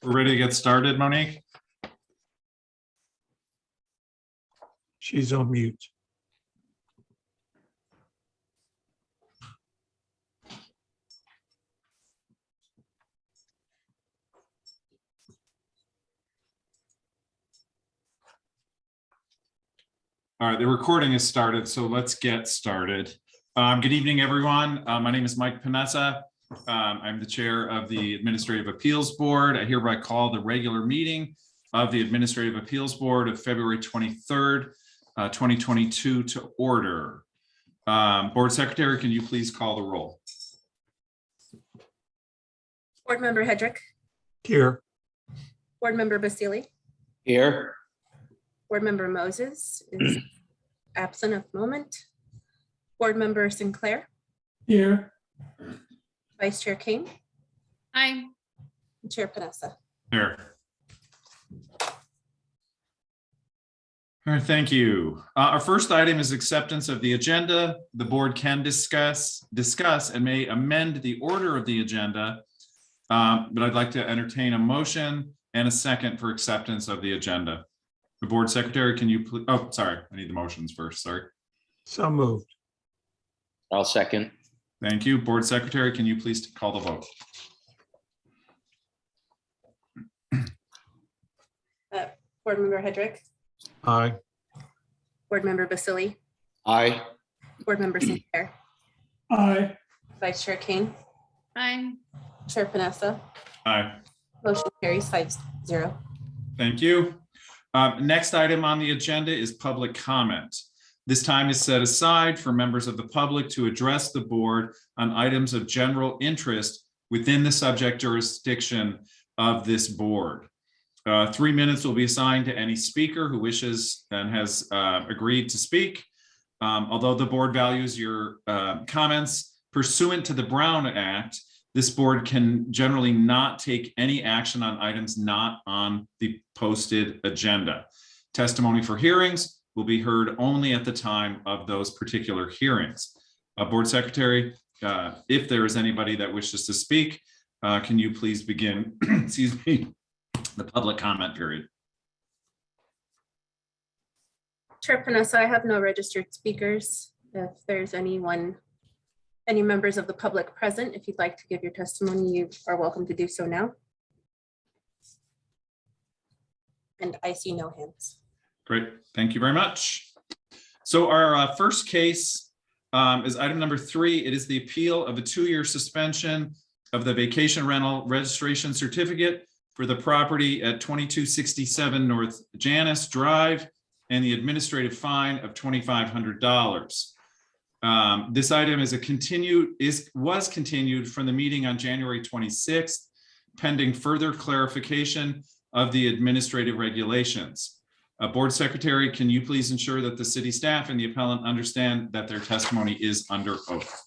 We're ready to get started, Monique? She's on mute. All right, the recording is started, so let's get started. Good evening, everyone. My name is Mike Panessa. I'm the chair of the Administrative Appeals Board. I hereby call the regular meeting of the Administrative Appeals Board of February 23rd, 2022 to order. Board Secretary, can you please call the roll? Board Member Hedrick, Here. Board Member Basili, Here. Board Member Moses is absent at the moment. Board Member Sinclair, Here. Vice Chair King, Aye. and Chair Panessa. Here. All right, thank you. Our first item is acceptance of the agenda. The board can discuss and may amend the order of the agenda. But I'd like to entertain a motion and a second for acceptance of the agenda. The board secretary, can you please, oh, sorry, I need the motions first, sorry. So moved. I'll second. Thank you. Board secretary, can you please call the vote? Board Member Hedrick, Aye. Board Member Basili, Aye. Board Member Sinclair, Aye. Vice Chair King, Aye. Chair Panessa. Aye. Motion carries 5-0. Thank you. Next item on the agenda is public comment. This time is set aside for members of the public to address the board on items of general interest within the subject jurisdiction of this board. 3 minutes will be assigned to any speaker who wishes and has agreed to speak. Although the board values your comments pursuant to the Brown Act, this board can generally not take any action on items not on the posted agenda. Testimony for hearings will be heard only at the time of those particular hearings. Board Secretary, if there is anybody that wishes to speak, can you please begin, excuse me, the public comment period? Chair Panessa, I have no registered speakers. If there's any members of the public present, if you'd like to give your testimony, you are welcome to do so now. And I see no hands. Great, thank you very much. So our first case is item number 3. It is the appeal of a 2-year suspension of the vacation rental registration certificate for the property at 2267 North Janus Drive and the administrative fine of $2,500. This item was continued from the meeting on January 26th, pending further clarification of the administrative regulations. Board Secretary, can you please ensure that the city staff and the appellant understand that their testimony is under oath?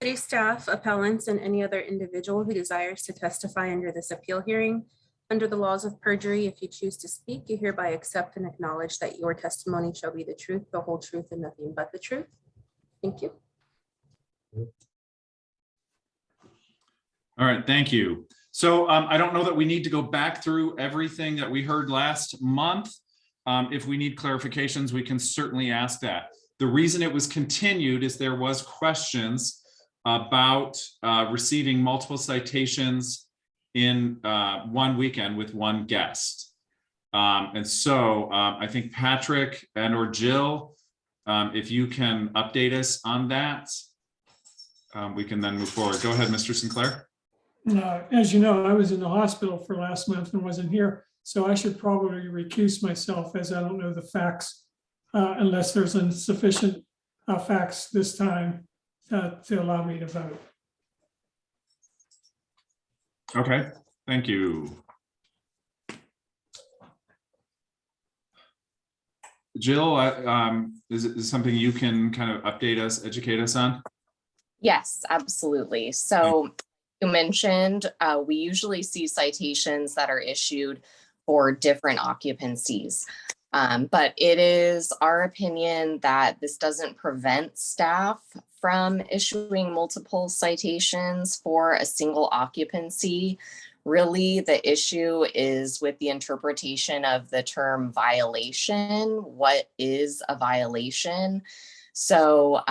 City staff, appellants, and any other individual who desires to testify under this appeal hearing, under the laws of perjury, if you choose to speak, you hereby accept and acknowledge that your testimony shall be the truth, the whole truth, and nothing but the truth. Thank you. All right, thank you. So I don't know that we need to go back through everything that we heard last month. If we need clarifications, we can certainly ask that. The reason it was continued is there was questions about receiving multiple citations in one weekend with one guest. And so I think Patrick and or Jill, if you can update us on that, we can then move forward. Go ahead, Mr. Sinclair. As you know, I was in the hospital for last month and wasn't here, so I should probably recuse myself as I don't know the facts unless there's insufficient facts this time to allow me to vote. Okay, thank you. Jill, is it something you can kind of update us, educate us on? Yes, absolutely. So you mentioned we usually see citations that are issued for different occupancies. But it is our opinion that this doesn't prevent staff from issuing multiple citations for a single occupancy. Really, the issue is with the interpretation of the term violation. What is a violation? So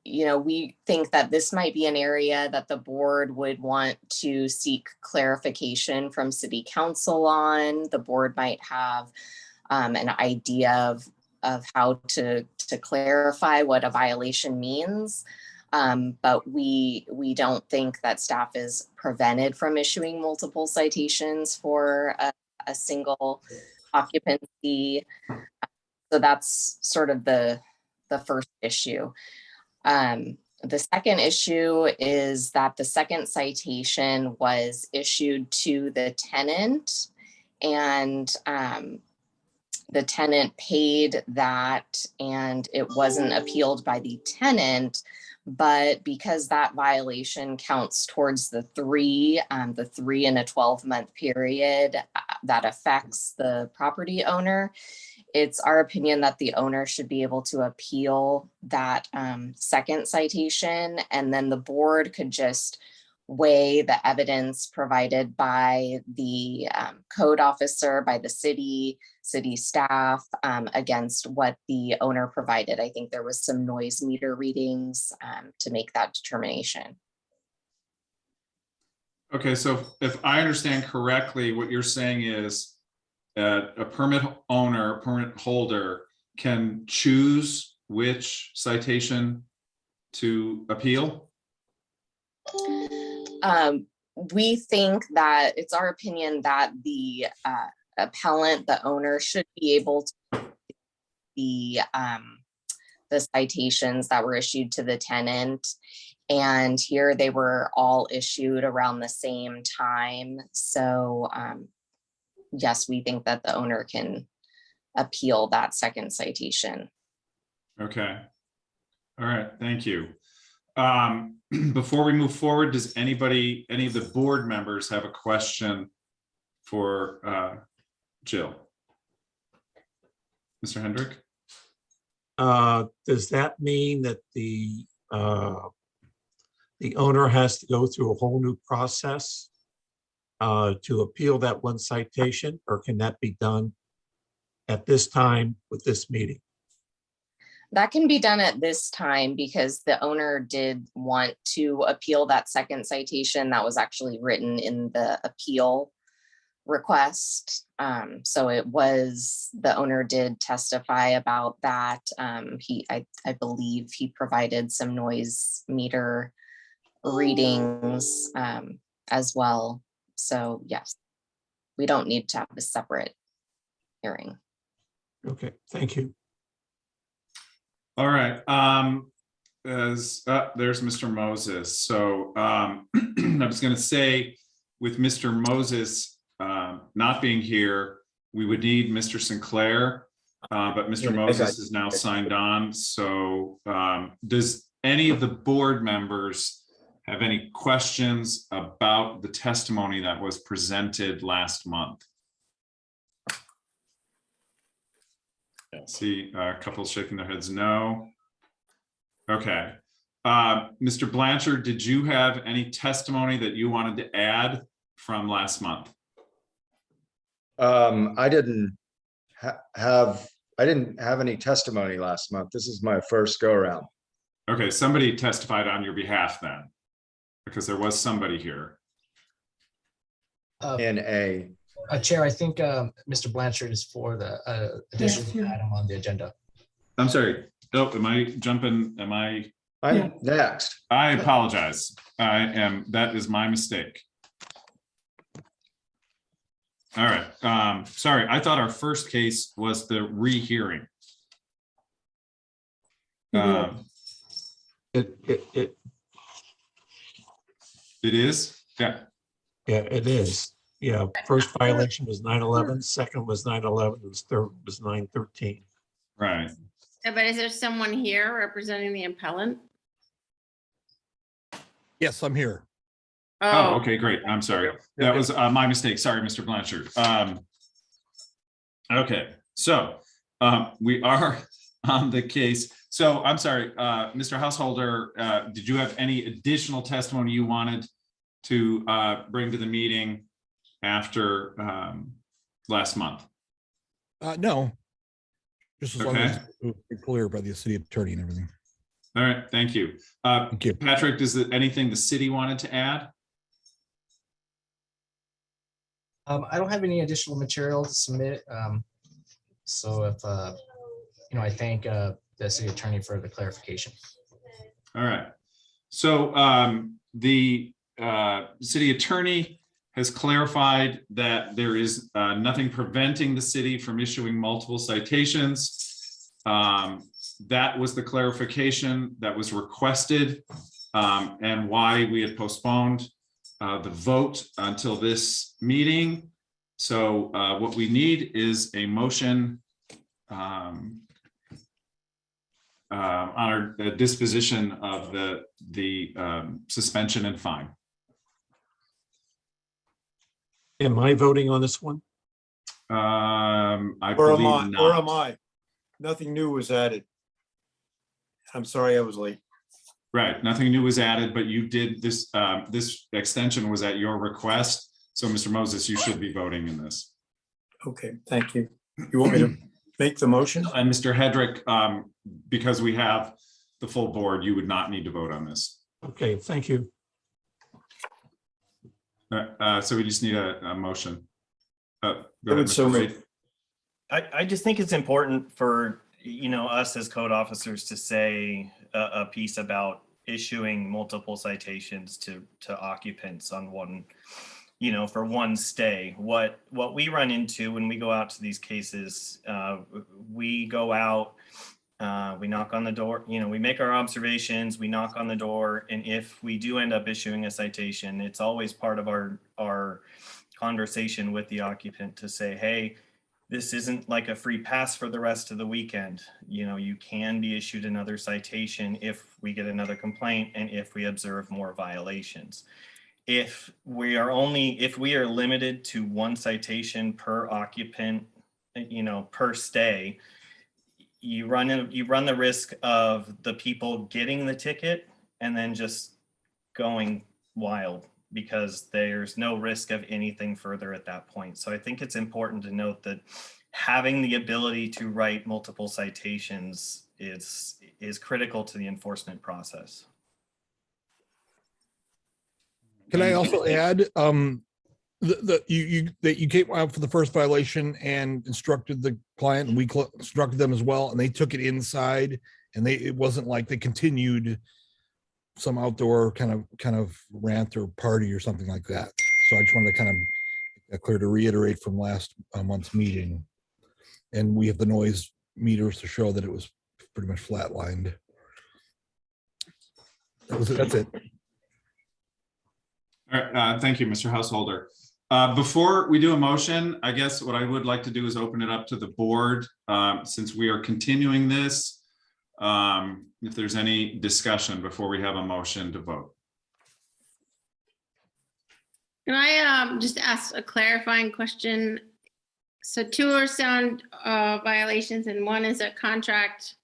we think that this might be an area that the board would want to seek clarification from city council on. The board might have an idea of how to clarify what a violation means. But we don't think that staff is prevented from issuing multiple citations for a single occupancy. So that's sort of the first issue. The second issue is that the second citation was issued to the tenant, and the tenant paid that, and it wasn't appealed by the tenant. But because that violation counts towards the three in a 12-month period that affects the property owner, it's our opinion that the owner should be able to appeal that second citation, and then the board could just weigh the evidence provided by the code officer, by the city staff against what the owner provided. I think there was some noise meter readings to make that determination. Okay, so if I understand correctly, what you're saying is a permit owner, permit holder can choose which citation to appeal? We think that it's our opinion that the appellant, the owner, should be able to the citations that were issued to the tenant. And here they were all issued around the same time. So yes, we think that the owner can appeal that second citation. Okay. All right, thank you. Before we move forward, does any of the board members have a question for Jill? Mr. Hendrick? Does that mean that the owner has to go through a whole new process to appeal that one citation, or can that be done at this time with this meeting? That can be done at this time because the owner did want to appeal that second citation that was actually written in the appeal request. So it was, the owner did testify about that. I believe he provided some noise meter readings as well. So yes, we don't need to have a separate hearing. Okay, thank you. All right. There's Mr. Moses. So I was going to say, with Mr. Moses not being here, we would need Mr. Sinclair, but Mr. Moses is now signed on. So does any of the board members have any questions about the testimony that was presented last month? See a couple shaking their heads no. Okay. Mr. Blanchard, did you have any testimony that you wanted to add from last month? I didn't have any testimony last month. This is my first go around. Okay, somebody testified on your behalf then, because there was somebody here. Chair, I think Mr. Blanchard is for the additional item on the agenda. I'm sorry. Oh, am I jumping? I'm next. I apologize. That is my mistake. All right. Sorry, I thought our first case was the rehearing. It is? Yeah. Yeah, it is. Yeah, first violation was 9/11, second was 9/11, the third was 9/13. Right. But is there someone here representing the appellant? Yes, I'm here. Oh, okay, great. I'm sorry. That was my mistake. Sorry, Mr. Blanchard. Okay, so we are on the case. So I'm sorry, Mr. Householder, did you have any additional testimony you wanted to bring to the meeting after last month? No. Just as long as Okay. it's clear by the city attorney and everything. All right, thank you. Thank you. Patrick, is there anything the city wanted to add? I don't have any additional material to submit. So if, I thank the city attorney for the clarification. All right. So the city attorney has clarified that there is nothing preventing the city from issuing multiple citations. That was the clarification that was requested and why we had postponed the vote until this meeting. So what we need is a motion on our disposition of the suspension and fine. Am I voting on this one? I Or am believe I? Or am not. I? Nothing new was added. I'm sorry I was late. Right, nothing new was added, but you did this, this extension was at your request. So Mr. Moses, you should be voting in this. Okay, thank you. You want me to make the motion? And Mr. Hedrick, because we have the full board, you would not need to vote on this. Okay, thank you. So we just need a motion. Go I ahead, would so Mr. move. Reed. I just think it's important for, us as code officers to say a piece about issuing multiple citations to occupants on one, for one stay. What we run into when we go out to these cases, we go out, we knock on the door, we make our observations, we knock on the door, and if we do end up issuing a citation, it's always part of our conversation with the occupant to say, hey, this isn't like a free pass for the rest of the weekend. You can be issued another citation if we get another complaint and if we observe more violations. If we are limited to one citation per occupant, per stay, you run the risk of the people getting the ticket and then just going wild, because there's no risk of anything further at that point. So I think it's important to note that having the ability to write multiple citations is critical to the enforcement process. Can I also add, that you came out for the first violation and instructed the client, and we instructed them as well, and they took it inside, and it wasn't like they continued some outdoor kind of rant or party or something like that. So I just wanted to kind of make that clear to reiterate from last month's meeting. And we have the noise meters to show that it was pretty much flatlined. That's it. All right, thank you, Mr. Householder. Before we do a motion, I guess what I would like to do is open it up to the board, since we are continuing this. If there's any discussion before we have a motion to vote. Can I just ask a clarifying question? So 2 are sound violations and 1 is a contract,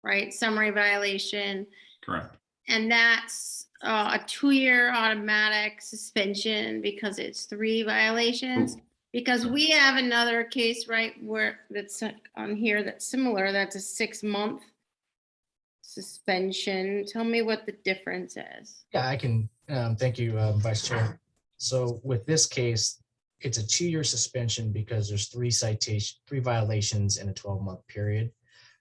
right? Summary violation. Correct. And that's a 2-year automatic suspension because it's 3 violations. Because we have another case, right, where that's on here that's similar, that's a 6-month suspension. Tell me what the difference is. Yeah, I can, thank you, Vice Chair. So with this case, it's a 2-year suspension because there's 3 violations in a 12-month period.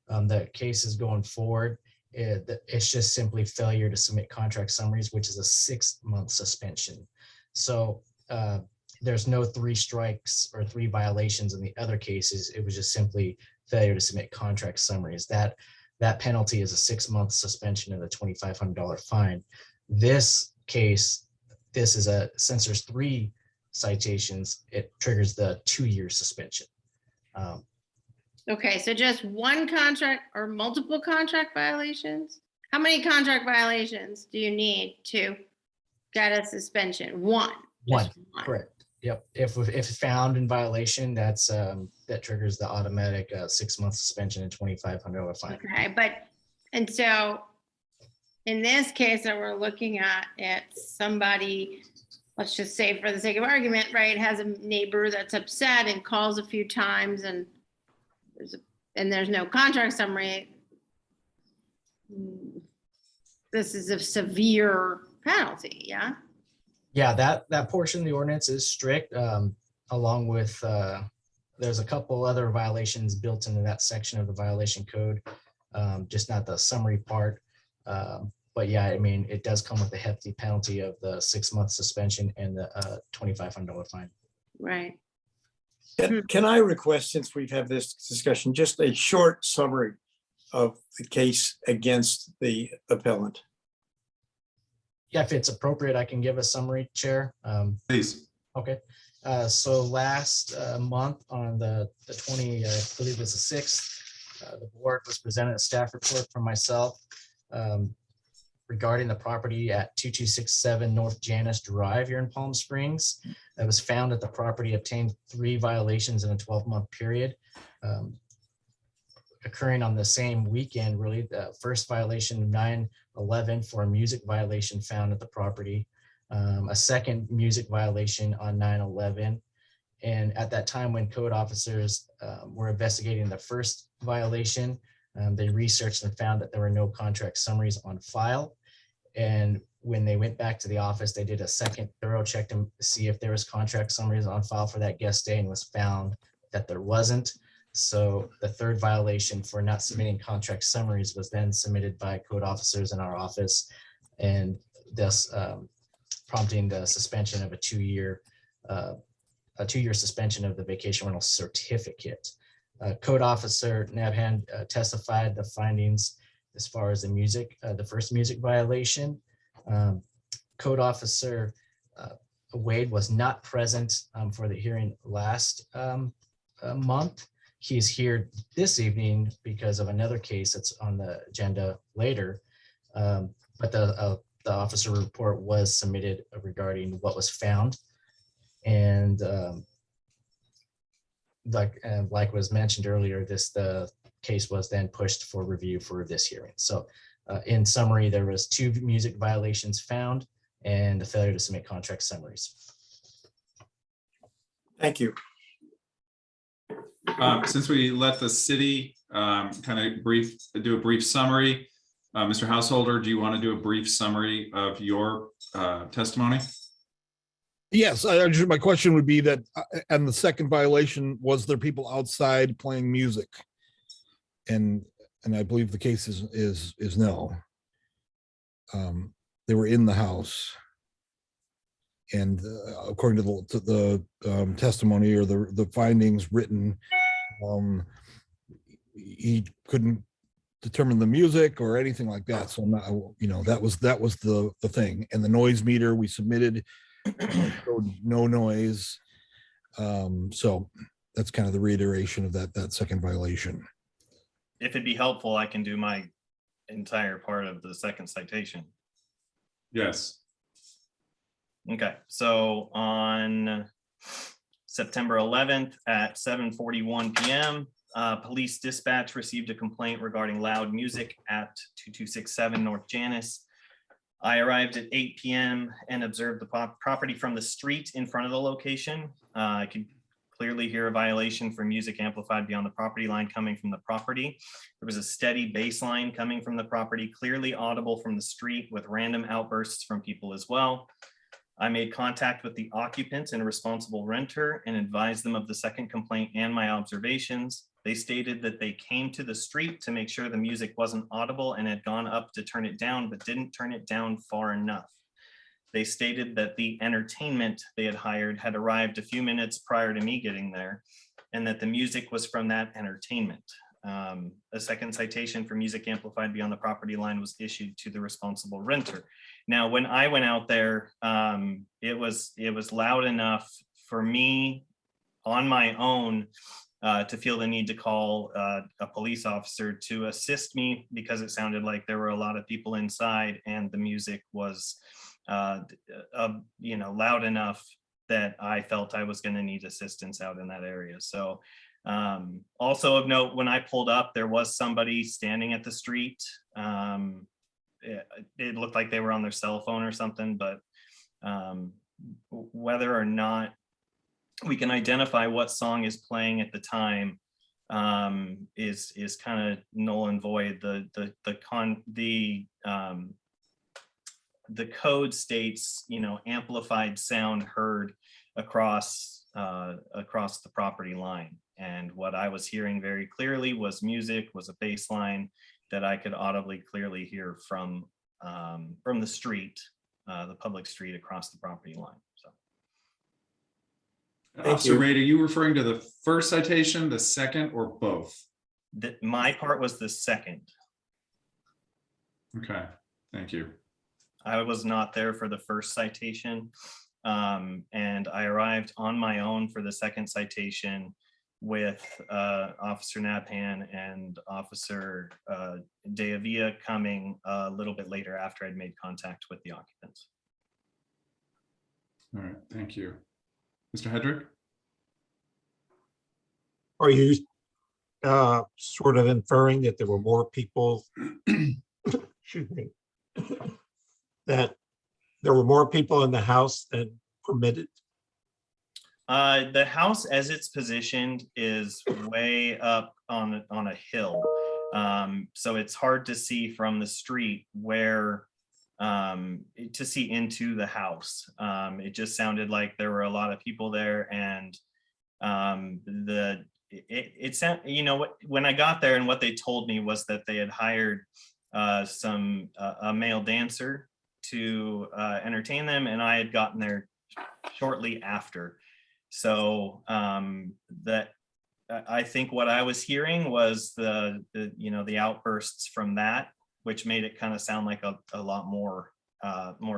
The case is going forward. It's just simply failure to submit contract summaries, which is a 6-month suspension. So there's no 3 strikes or 3 violations in the other cases. It was just simply failure to submit contract summaries. That penalty is a 6-month suspension and a $2,500 fine. This case, since there's 3 citations, it triggers the 2-year suspension. Okay, so just 1 contract or multiple contract violations? How many contract violations do you need to get a suspension? 1. One, Just 1. correct. Yep. If found in violation, that triggers the automatic 6-month suspension and $2,500 fine. Okay, and so in this case that we're looking at, it's somebody let's just say for the sake of argument, right, has a neighbor that's upset and calls a few times and there's no contract summary, this is a severe penalty, yeah? Yeah, that portion of the ordinance is strict, along with, there's a couple other violations built into that section of the violation code, just not the summary part. But yeah, I mean, it does come with a hefty penalty of the 6-month suspension and the $2,500 fine. Right. Can I request, since we've had this discussion, just a short summary of the case against the appellant? Yeah, if it's appropriate, I can give a summary, Chair. Please. Okay, so last month on the 20, I believe it was the 6th, the board was presented a staff report from myself regarding the property at 2267 North Janus Drive here in Palm Springs. That was found that the property obtained 3 violations in a 12-month period, occurring on the same weekend, really. The first violation of 9/11 for a music violation found at the property, a second music violation on 9/11. And at that time, when code officers were investigating the first violation, they researched and found that there were no contract summaries on file. And when they went back to the office, they did a second thorough check to see if there was contract summaries on file for that guest stay, and was found that there wasn't. So the third violation for not submitting contract summaries was then submitted by code officers in our office, and thus prompting the suspension of a 2-year suspension of the vacation rental certificate. Code officer Nabhan testified the findings as far as the first music violation. Code officer Wade was not present for the hearing last month. He's here this evening because of another case that's on the agenda later. But the officer report was submitted regarding what was found. And like was mentioned earlier, the case was then pushed for review for this hearing. So in summary, there was 2 music violations found and the failure to submit contract summaries. Thank you. Since we let the city kind of do a brief summary, Mr. Householder, do you want to do a brief summary of your testimony? Yes, my question would be that, and the second violation, was there people outside playing music? And I believe the case is no. They were in the house. And according to the testimony or the findings written, he couldn't determine the music or anything like that. So I'm not, that was the thing. And the noise meter we submitted showed no noise. So that's kind of the reiteration of that second violation. If it'd be helpful, I can do my entire part of the second citation. Yes. Okay, so on September 11th at 7:41 p.m., police dispatch received a complaint regarding loud music at 2267 North Janus. I arrived at 8 p.m. and observed the property from the street in front of the location. I could clearly hear a violation for music amplified beyond the property line coming from the property. There was a steady bass line coming from the property, clearly audible from the street, with random outbursts from people as well. I made contact with the occupants and responsible renter and advised them of the second complaint and my observations. They stated that they came to the street to make sure the music wasn't audible and had gone up to turn it down, but didn't turn it down far enough. They stated that the entertainment they had hired had arrived a few minutes prior to me getting there, and that the music was from that entertainment. A second citation for music amplified beyond the property line was issued to the responsible renter. Now, when I went out there, it was loud enough for me on my own to feel the need to call a police officer to assist me, because it sounded like there were a lot of people inside and the music was loud enough that I felt I was going to need assistance out in that area. So also of note, when I pulled up, there was somebody standing at the street. It looked like they were on their cell phone or something, but whether or not we can identify what song is playing at the time is kind of null and void. The code states, amplified sound heard across the property line. And what I was hearing very clearly was music, was a bass line that I could audibly clearly hear from the street, the public street across the property line. So. Officer Wade, are you referring to the first citation, the second, or both? My part was the second. Okay, thank you. I was not there for the first citation, and I arrived on my own for the second citation with Officer Napan and Officer De Avila coming a little bit later after I'd made contact with the occupants. All right, thank you. Mr. Hedrick? Are you sort of inferring that there were more people, excuse me, that there were more people in the house than permitted? The house as it's positioned is way up on a hill. So it's hard to see from the street where to see into the house. It just sounded like there were a lot of people there, and it sounded, when I got there and what they told me was that they had hired a male dancer to entertain them, and I had gotten there shortly after. So that I think what I was hearing was the outbursts from that, which made it kind of sound like a lot more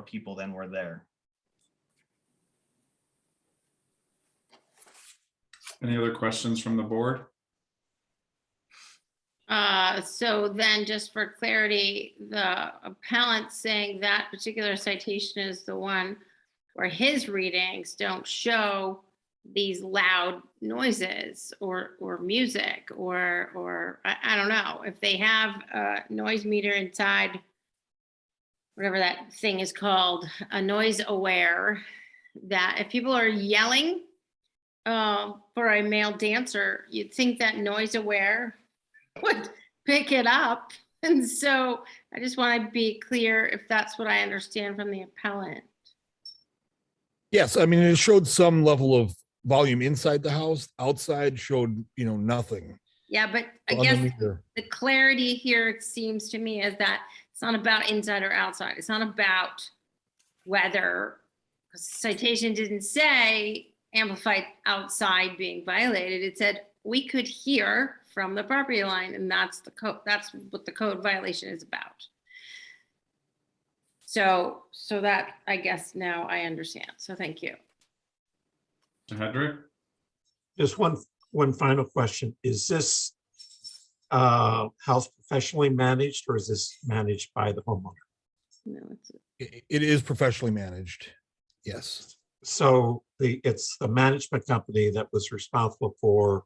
people than were there. Any other questions from the board? So then just for clarity, the appellant saying that particular citation is the one where his readings don't show these loud noises or music or I don't know. If they have a noise meter inside, whatever that thing is called, a noise aware, that if people are yelling for a male dancer, you'd think that noise aware would pick it up. And so I just want to be clear if that's what I understand from the appellant. Yes, I mean, it showed some level of volume inside the house. Outside showed, nothing. Yeah, but I On the guess meter. the clarity here, it seems to me, is that it's not about inside or outside. It's not about whether, because citation didn't say amplified outside being violated. It said we could hear from the property line, and that's the code. That's what the code violation is about. So that, I guess now I understand. So thank you. Mr. Hedrick? Just one final question. Is this house professionally managed, or is this managed by the homeowner? No, it's It is professionally managed. Yes. So it's the management company that was responsible for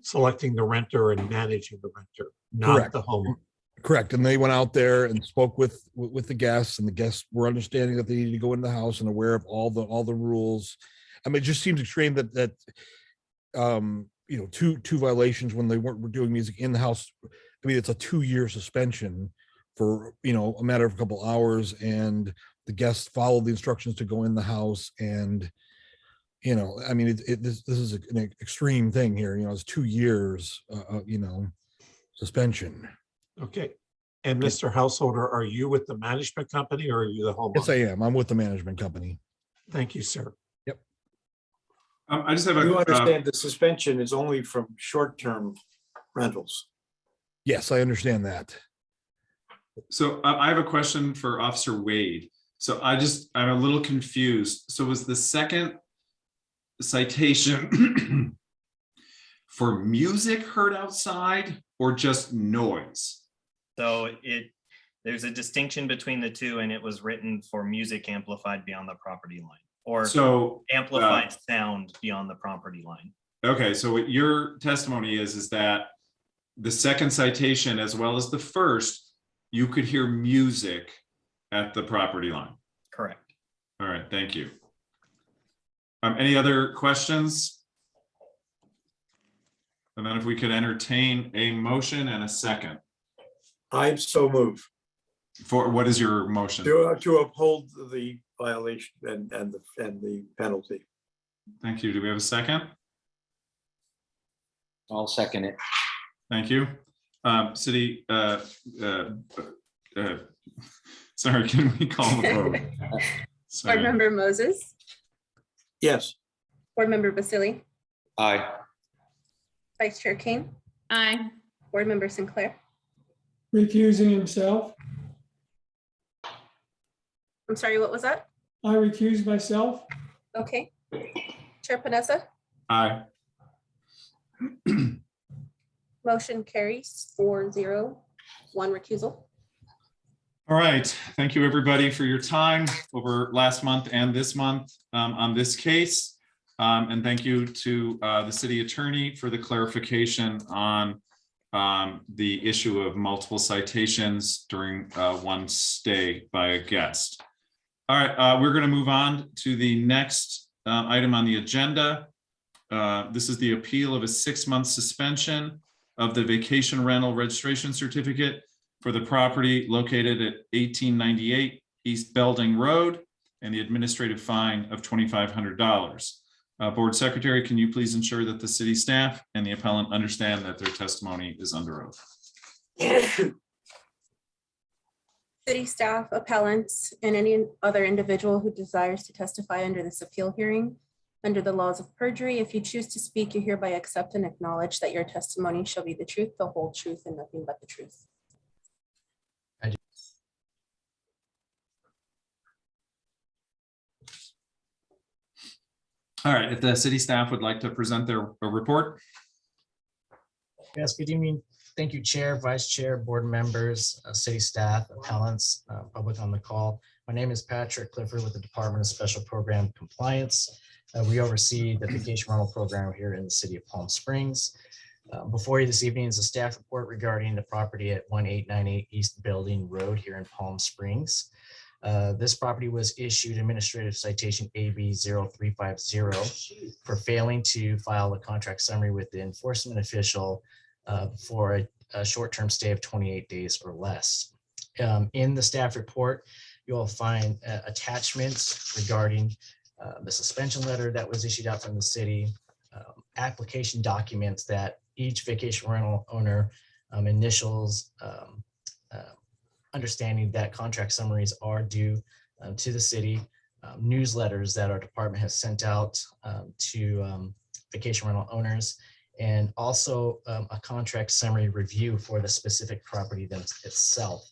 selecting the renter and managing the renter, not Correct. the homeowner. Correct. And they went out there and spoke with the guests, and the guests were understanding that they needed to go in the house and aware of all the rules. I mean, it just seems extreme that two violations when they were doing music in the house. I mean, it's a 2-year suspension for, a matter of a couple hours, and the guests followed the instructions to go in the house. And, I mean, this is an extreme thing here, it's 2 years, suspension. Okay. And Mr. Householder, are you with the management company or are you the homeowner? Yes, I am. I'm with the management company. Thank you, sir. Yep. I just have You a, understand the suspension is only from short-term rentals. Yes, I understand that. so I have a question for Officer Wade. So I'm a little confused. So was the second citation for music heard outside or just noise? So there's a distinction between the two, and it was written for music amplified beyond the property line, or So amplified sound beyond the property line. okay, so what your testimony is that the second citation as well as the first, you could hear music at the property line. Correct. All right, thank you. Any other questions? And then if we could entertain a motion and a second. I so move For, what is your motion? to uphold the violation and the penalty. Thank you. Do we have a second? I'll second it. Thank you. City, sorry, can we call the vote? Board Sorry. Member Moses, Yes. Board Member Basili, Aye. Vice Chair Kane, Aye. Board Member Sinclair. Recusing himself. I'm sorry, what was that? I recuse myself. Okay. Chair Panessa, Aye. motion carries 4-0, 1 recusal. All right. Thank you, everybody, for your time over last month and this month on this case. And thank you to the city attorney for the clarification on the issue of multiple citations during one stay by a guest. All right, we're going to move on to the next item on the agenda. This is the appeal of a 6-month suspension of the vacation rental registration certificate for the property located at 1898 East Belding Road and the administrative fine of $2,500. Board Secretary, can you please ensure that the city staff and the appellant understand that their testimony is under oath? City staff, appellants, and any other individual who desires to testify under this appeal hearing under the laws of perjury, if you choose to speak, you hereby accept and acknowledge that your testimony shall be the truth, the whole truth, and nothing but the truth. All right, if the city staff would like to present their report. Yes, good evening. Thank you, Chair, Vice Chair, board members, city staff, appellants, public on the call. My name is Patrick Clifford with the Department of Special Program Compliance. We oversee the vacation rental program here in the city of Palm Springs. Before you this evening is a staff report regarding the property at 1898 East Belding Road here in Palm Springs. This property was issued administrative citation AB 0350 for failing to file a contract summary with the enforcement official for a short-term stay of 28 days or less. In the staff report, you'll find attachments regarding the suspension letter that was issued out from the city, application documents that each vacation rental owner initials, understanding that contract summaries are due to the city, newsletters that our department has sent out to vacation rental owners, and also a contract summary review for the specific property itself.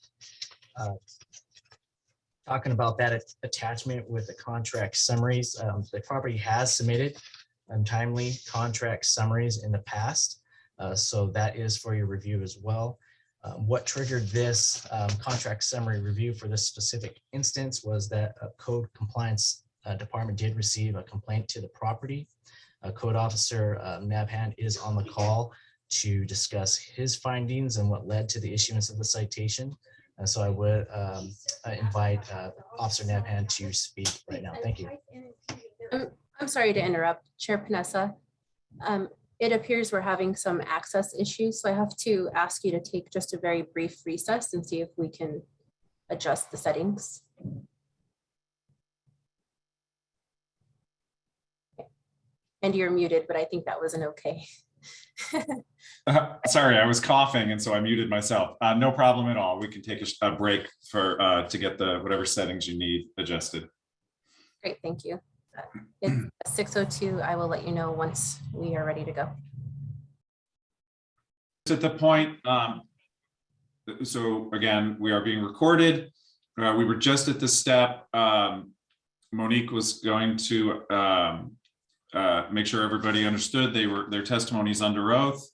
Talking about that attachment with the contract summaries, the property has submitted timely contract summaries in the past, so that is for your review as well. What triggered this contract summary review for this specific instance was that a code compliance department did receive a complaint to the property. Code officer Nabhan is on the call to discuss his findings and what led to the issuance of the citation. And so I would invite Officer Nabhan to speak right now. Thank you. I'm sorry to interrupt, Chair Panessa. It appears we're having some access issues, so I have to ask you to take just a very brief recess and see if we can adjust the settings. And you're muted, but I think that was an okay. Sorry, I was coughing, and so I muted myself. No problem at all. We can take a break for to get the whatever settings you need adjusted. Great, thank you. It's 6:02. I will let you know once we are ready to go. At the point, so again, we are being recorded. We were just at the step. Monique was going to make sure everybody understood their testimonies under oath.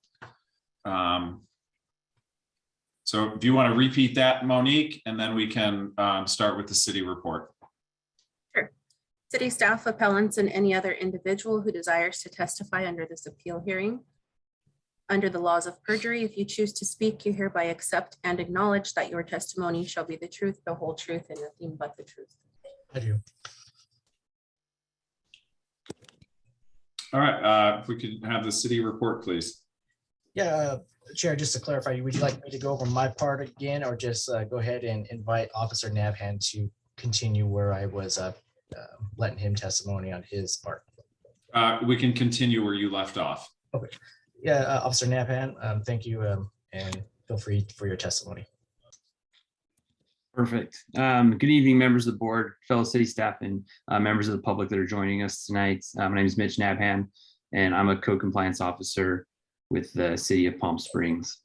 So if you want to repeat that, Monique, and then we can start with the city report. Sure. City staff, appellants, and any other individual who desires to testify under this appeal hearing under the laws of perjury, if you choose to speak, you hereby accept and acknowledge that your testimony shall be the truth, the whole truth, and nothing but the truth. I do. All right, if we could have the city report, please. Yeah, Chair, just to clarify, would you like me to go over my part again, or just go ahead and invite Officer Navhan to continue where I was letting him testimony on his part? We can continue where you left off. Okay. Yeah, Officer Navhan, thank you, and feel free for your testimony. Perfect. Good evening, members of the board, fellow city staff, and members of the public that are joining us tonight. My name is Mitch Nabhan, and I'm a code compliance officer with the city of Palm Springs.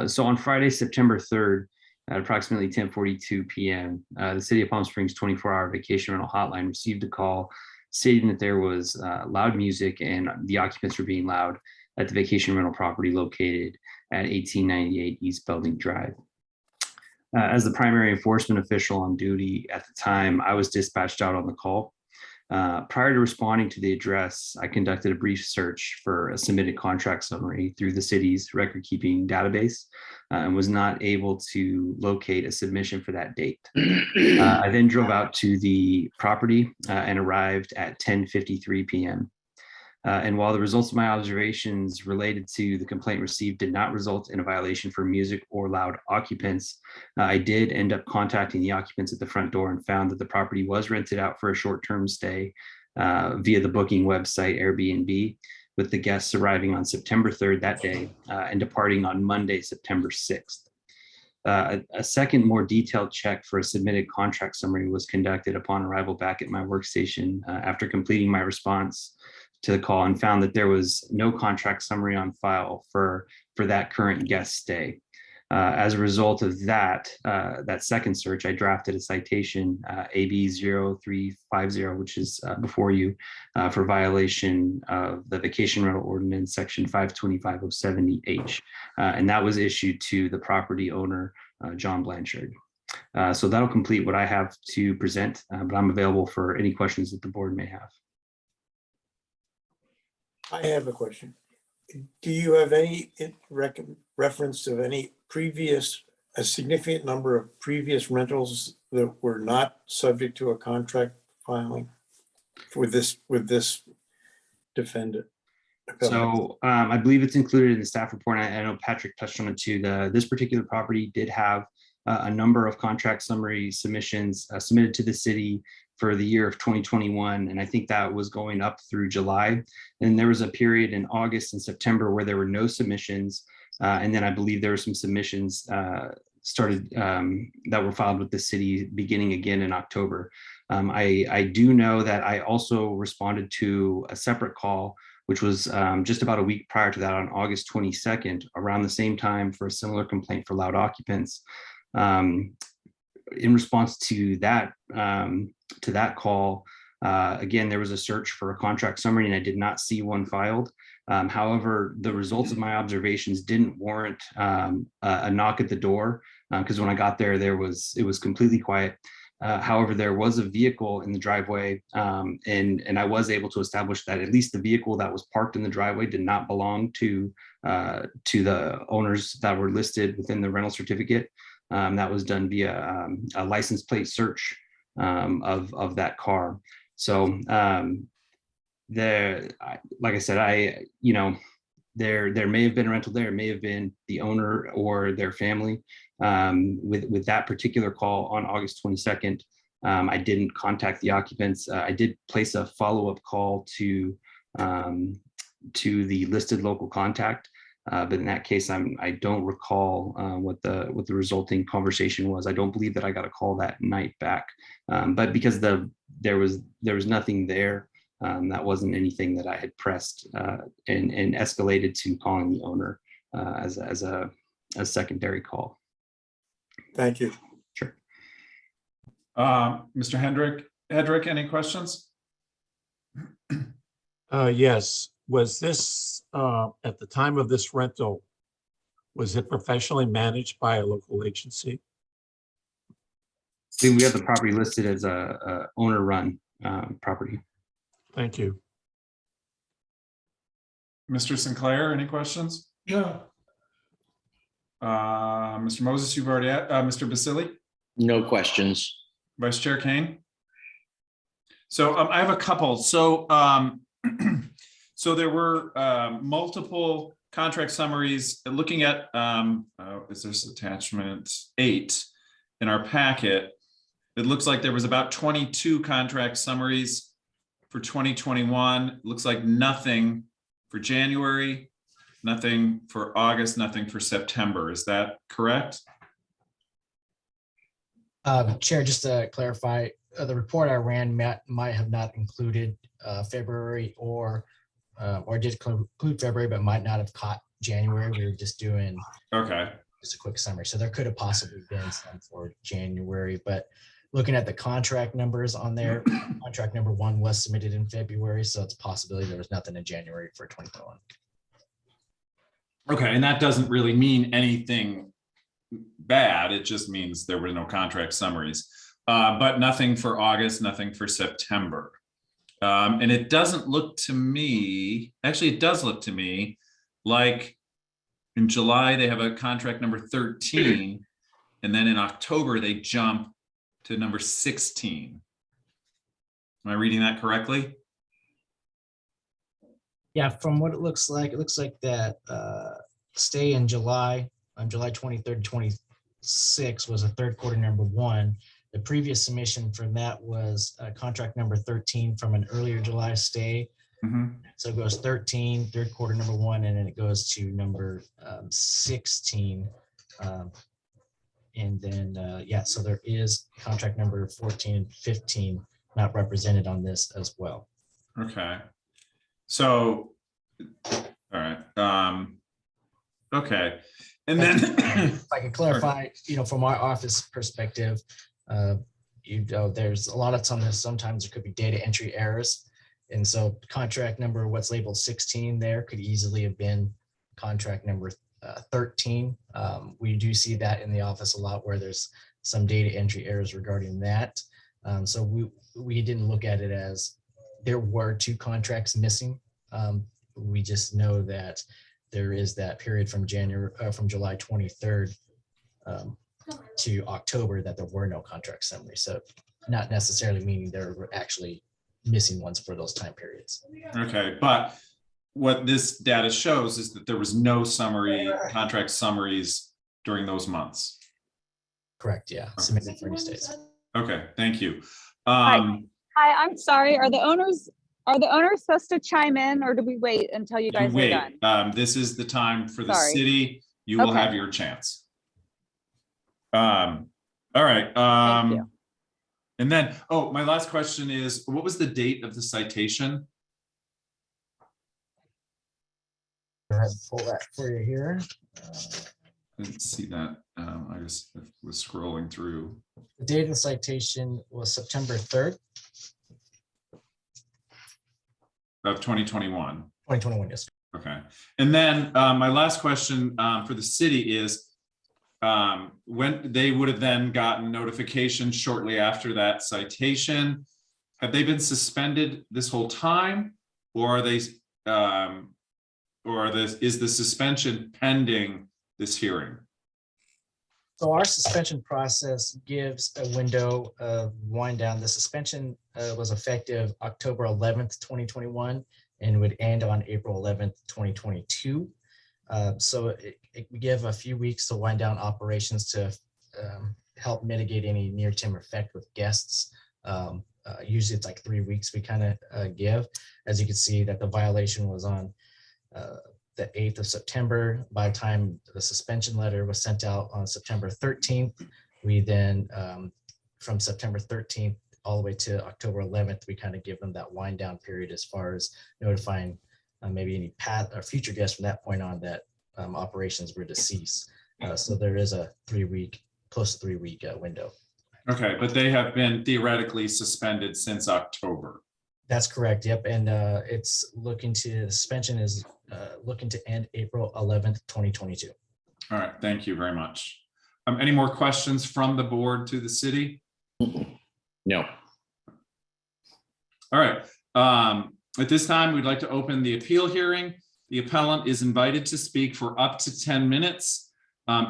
So on Friday, September 3rd, at approximately 10:42 p.m., the city of Palm Springs 24-hour vacation rental hotline received a call stating that there was loud music and the occupants were being loud at the vacation rental property located at 1898 East Belding Drive. As the primary enforcement official on duty at the time, I was dispatched out on the call. Prior to responding to the address, I conducted a brief search for a submitted contract summary through the city's record-keeping database and was not able to locate a submission for that date. I then drove out to the property and arrived at 10:53 p.m. And while the results of my observations related to the complaint received did not result in a violation for music or loud occupants, I did end up contacting the occupants at the front door and found that the property was rented out for a short-term stay via the booking website Airbnb, with the guests arriving on September 3rd that day and departing on Monday, September 6th. A second, more detailed check for a submitted contract summary was conducted upon arrival back at my workstation after completing my response to the call, and found that there was no contract summary on file for that current guest stay. As a result of that second search, I drafted a citation AB 0350, which is before you, for violation of the vacation rental ordinance section 525.070H, and that was issued to the property owner, John Blanchard. So that'll complete what I have to present, but I'm available for any questions that the board may have. I have a question. Do you have any reference of any a significant number of previous rentals that were not subject to a contract filing with this defendant? So I believe it's included in the staff report. I know Patrick touched on it too. This particular property did have a number of contract summary submissions submitted to the city for the year of 2021. And I think that was going up through July. And there was a period in August and September where there were no submissions. And then I believe there were some submissions started that were filed with the city beginning again in October. I do know that I also responded to a separate call, which was just about a week prior to that on August 22nd, around the same time, for a similar complaint for loud occupants. In response to that call, again, there was a search for a contract summary and I did not see one filed. However, the results of my observations didn't warrant a knock at the door, because when I got there, it was completely quiet. However, there was a vehicle in the driveway, and I was able to establish that at least the vehicle that was parked in the driveway did not belong to the owners that were listed within the rental certificate. That was done via a license plate search of that car. So like I said, there may have been a rental there. It may have been the owner or their family. With that particular call on August 22nd, I didn't contact the occupants. I did place a follow-up call to the listed local contact. But in that case, I don't recall what the resulting conversation was. I don't believe that I got a call that night back. But because there was nothing there, that wasn't anything that I had pressed and escalated to calling the owner as a secondary call. Thank you. Sure. Mr. Hedrick, any questions? Yes. Was this, at the time of this rental, was it professionally managed by a local agency? See, we have the property listed as a owner-run property. Thank you. Mr. Sinclair, any questions? No. Mr. Moses, you've already had, Mr. Basili? No questions. Vice Chair Kane? So I have a couple. So So there were multiple contract summaries. Looking at, is this attachment 8 in our packet? It looks like there was about 22 contract summaries for 2021. It looks like nothing for January, nothing for August, nothing for September. Is that correct? Chair, just to clarify, the report I ran might have not included February or did include February, but might not have caught January. We were just doing Okay. just a quick summary. So there could have possibly been some for January, but looking at the contract numbers on there, contract number 1 was submitted in February, so it's a possibility there was nothing in January for 2021. Okay, and that doesn't really mean anything bad. It just means there were no contract summaries, but nothing for August, nothing for September. And it doesn't look to me, actually, it does look to me like in July, they have a contract number 13, and then in October, they jump to number 16. Am I reading that correctly? Yeah, from what it looks like that stay in July, on July 23rd, 26 was a third quarter number 1. The previous submission for that was contract number 13 from an earlier July stay. So it goes 13, third quarter number 1, and then it goes to number 16. And then, yeah, so there is contract number 14 and 15 not represented on this as well. Okay. So, all right. Okay. And then If I could clarify, from our office perspective, there's a lot of sometimes there could be data entry errors. And so contract number, what's labeled 16 there could easily have been contract number 13. We do see that in the office a lot where there's some data entry errors regarding that. So we didn't look at it as there were 2 contracts missing. We just know that there is that period from July 23rd to October that there were no contract summaries. So not necessarily meaning there were actually missing ones for those time periods. okay, but what this data shows is that there was no contract summaries during those months. Correct, yeah, submitted for any states. Okay, thank you. Hi, I'm sorry. Are the owners supposed to chime in, or do we wait until you guys are done? This is the time for the Sorry. city. You will Okay. have your chance. All right. Thank you. And then, my last question is, what was the date of the citation? Go ahead and pull that for you here. I didn't see that. I just was scrolling through. The date of the citation was September 3rd, Of 2021. 2021, yes. Okay. And then my last question for the city is, when they would have then gotten notification shortly after that citation, have they been suspended this whole time, or are they, is the suspension pending this hearing? So our suspension process gives a window of wind down. The suspension was effective October 11th, 2021, and would end on April 11th, 2022. So it would give a few weeks to wind down operations to help mitigate any near-term effect with guests. Usually it's like 3 weeks we kind of give. As you can see that the violation was on the 8th of September. By the time the suspension letter was sent out on September 13th, we then, from September 13th all the way to October 11th, we kind of give them that wind down period as far as notifying maybe any past or future guests from that point on that operations were to cease. So there is a 3 week, close to 3 week window. Okay, but they have been theoretically suspended since October. That's correct. Yep. And it's the suspension is looking to end April 11th, 2022. All right, thank you very much. Any more questions from the board to the city? No. All right. At this time, we'd like to open the appeal hearing. The appellant is invited to speak for up to 10 minutes.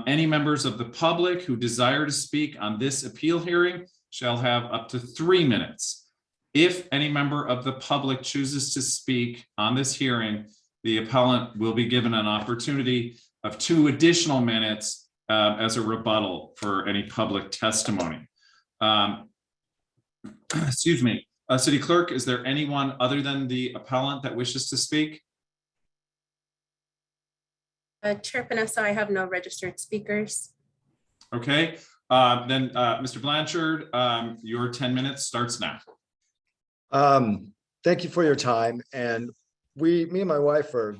Any members of the public who desire to speak on this appeal hearing shall have up to 3 minutes. If any member of the public chooses to speak on this hearing, the appellant will be given an opportunity of 2 additional minutes as a rebuttal for any public testimony. Excuse me, City Clerk, is there anyone other than the appellant that wishes to speak? Chair Panessa, I have no registered speakers. Okay, then Mr. Blanchard, your 10 minutes starts now. Thank you for your time. And me and my wife are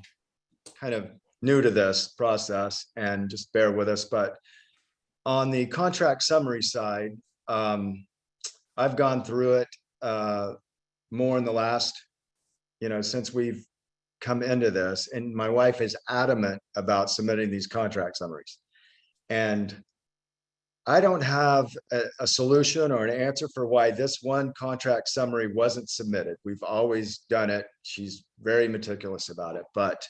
kind of new to this process, and just bear with us. But on the contract summary side, I've gone through it more in the last, since we've come into this, and my wife is adamant about submitting these contract summaries. And I don't have a solution or an answer for why this one contract summary wasn't submitted. We've always done it. She's very meticulous about it, but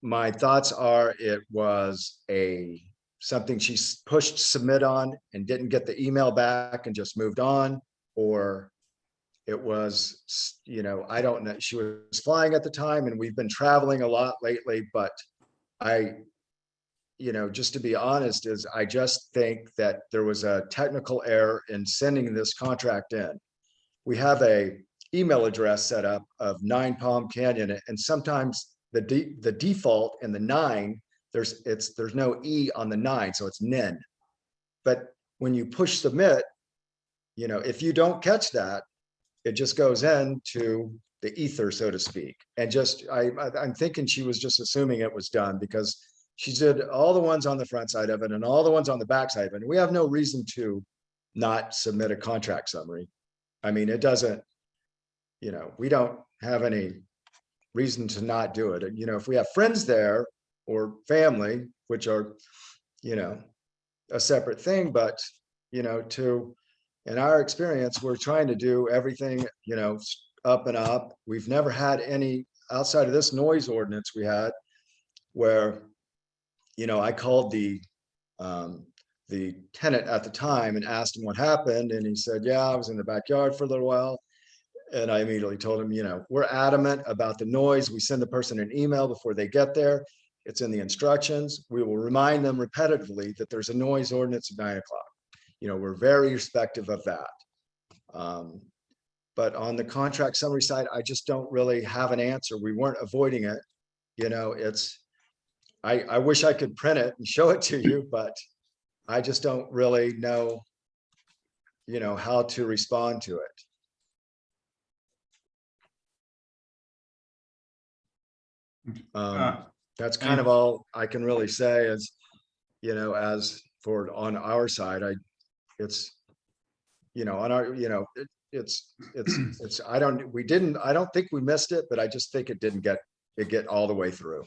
my thoughts are it was something she pushed submit on and didn't get the email back and just moved on, or it was, I don't know. She was flying at the time, and we've been traveling a lot lately, but just to be honest, I just think that there was a technical error in sending this contract in. We have a email address set up of 9 Palm Canyon, and sometimes the default in the 9, there's no E on the 9, so it's NIN. But when you push submit, if you don't catch that, it just goes into the ether, so to speak. And I'm thinking she was just assuming it was done, because she did all the ones on the front side of it and all the ones on the back side of it. And we have no reason to not submit a contract summary. I mean, it doesn't, we don't have any reason to not do it. If we have friends there or family, which are, a separate thing, but, in our experience, we're trying to do everything, up and up. We've never had any outside of this noise ordinance we had where, I called the tenant at the time and asked him what happened. And he said, yeah, I was in the backyard for a little while. And I immediately told him, we're adamant about the noise. We send the person an email before they get there. It's in the instructions. We will remind them repetitively that there's a noise ordinance at 9 o'clock. We're very respectful of that. But on the contract summary side, I just don't really have an answer. We weren't avoiding it. I wish I could print it and show it to you, but I just don't really know, how to respond to it. That's kind of all I can really say is, as for on our side, it's, on our, I don't think we missed it, but I just think it didn't get all the way through,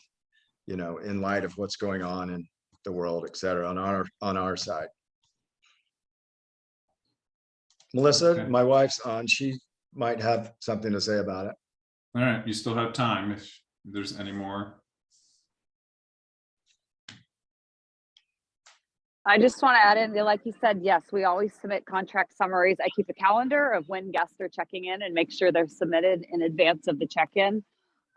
in light of what's going on in the world, et cetera, on our side. Melissa, Okay. my wife's on, she might have something to say about it. All right, you still have time if there's any more. I just want to add in, like you said, yes, we always submit contract summaries. I keep a calendar of when guests are checking in and make sure they're submitted in advance of the check-in.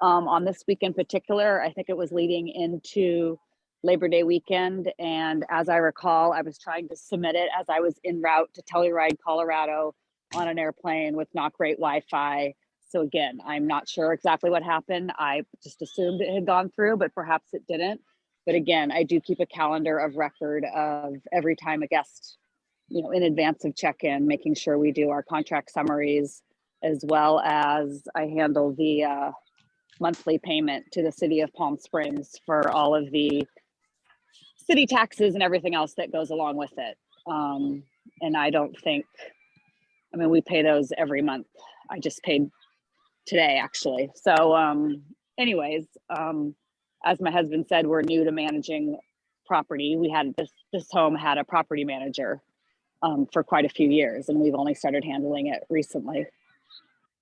On this week in particular, I think it was leading into Labor Day weekend. And as I recall, I was trying to submit it as I was en route to Telluride, Colorado on an airplane with not great Wi-Fi. So again, I'm not sure exactly what happened. I just assumed it had gone through, but perhaps it didn't. But again, I do keep a calendar of record of every time a guest, in advance of check-in, making sure we do our contract summaries, as well as I handle the monthly payment to the city of Palm Springs for all of the city taxes and everything else that goes along with it. And I don't think, we pay those every month. I just paid today, actually. So anyways, as my husband said, we're new to managing property. We had this home had a property manager for quite a few years, and we've only started handling it recently.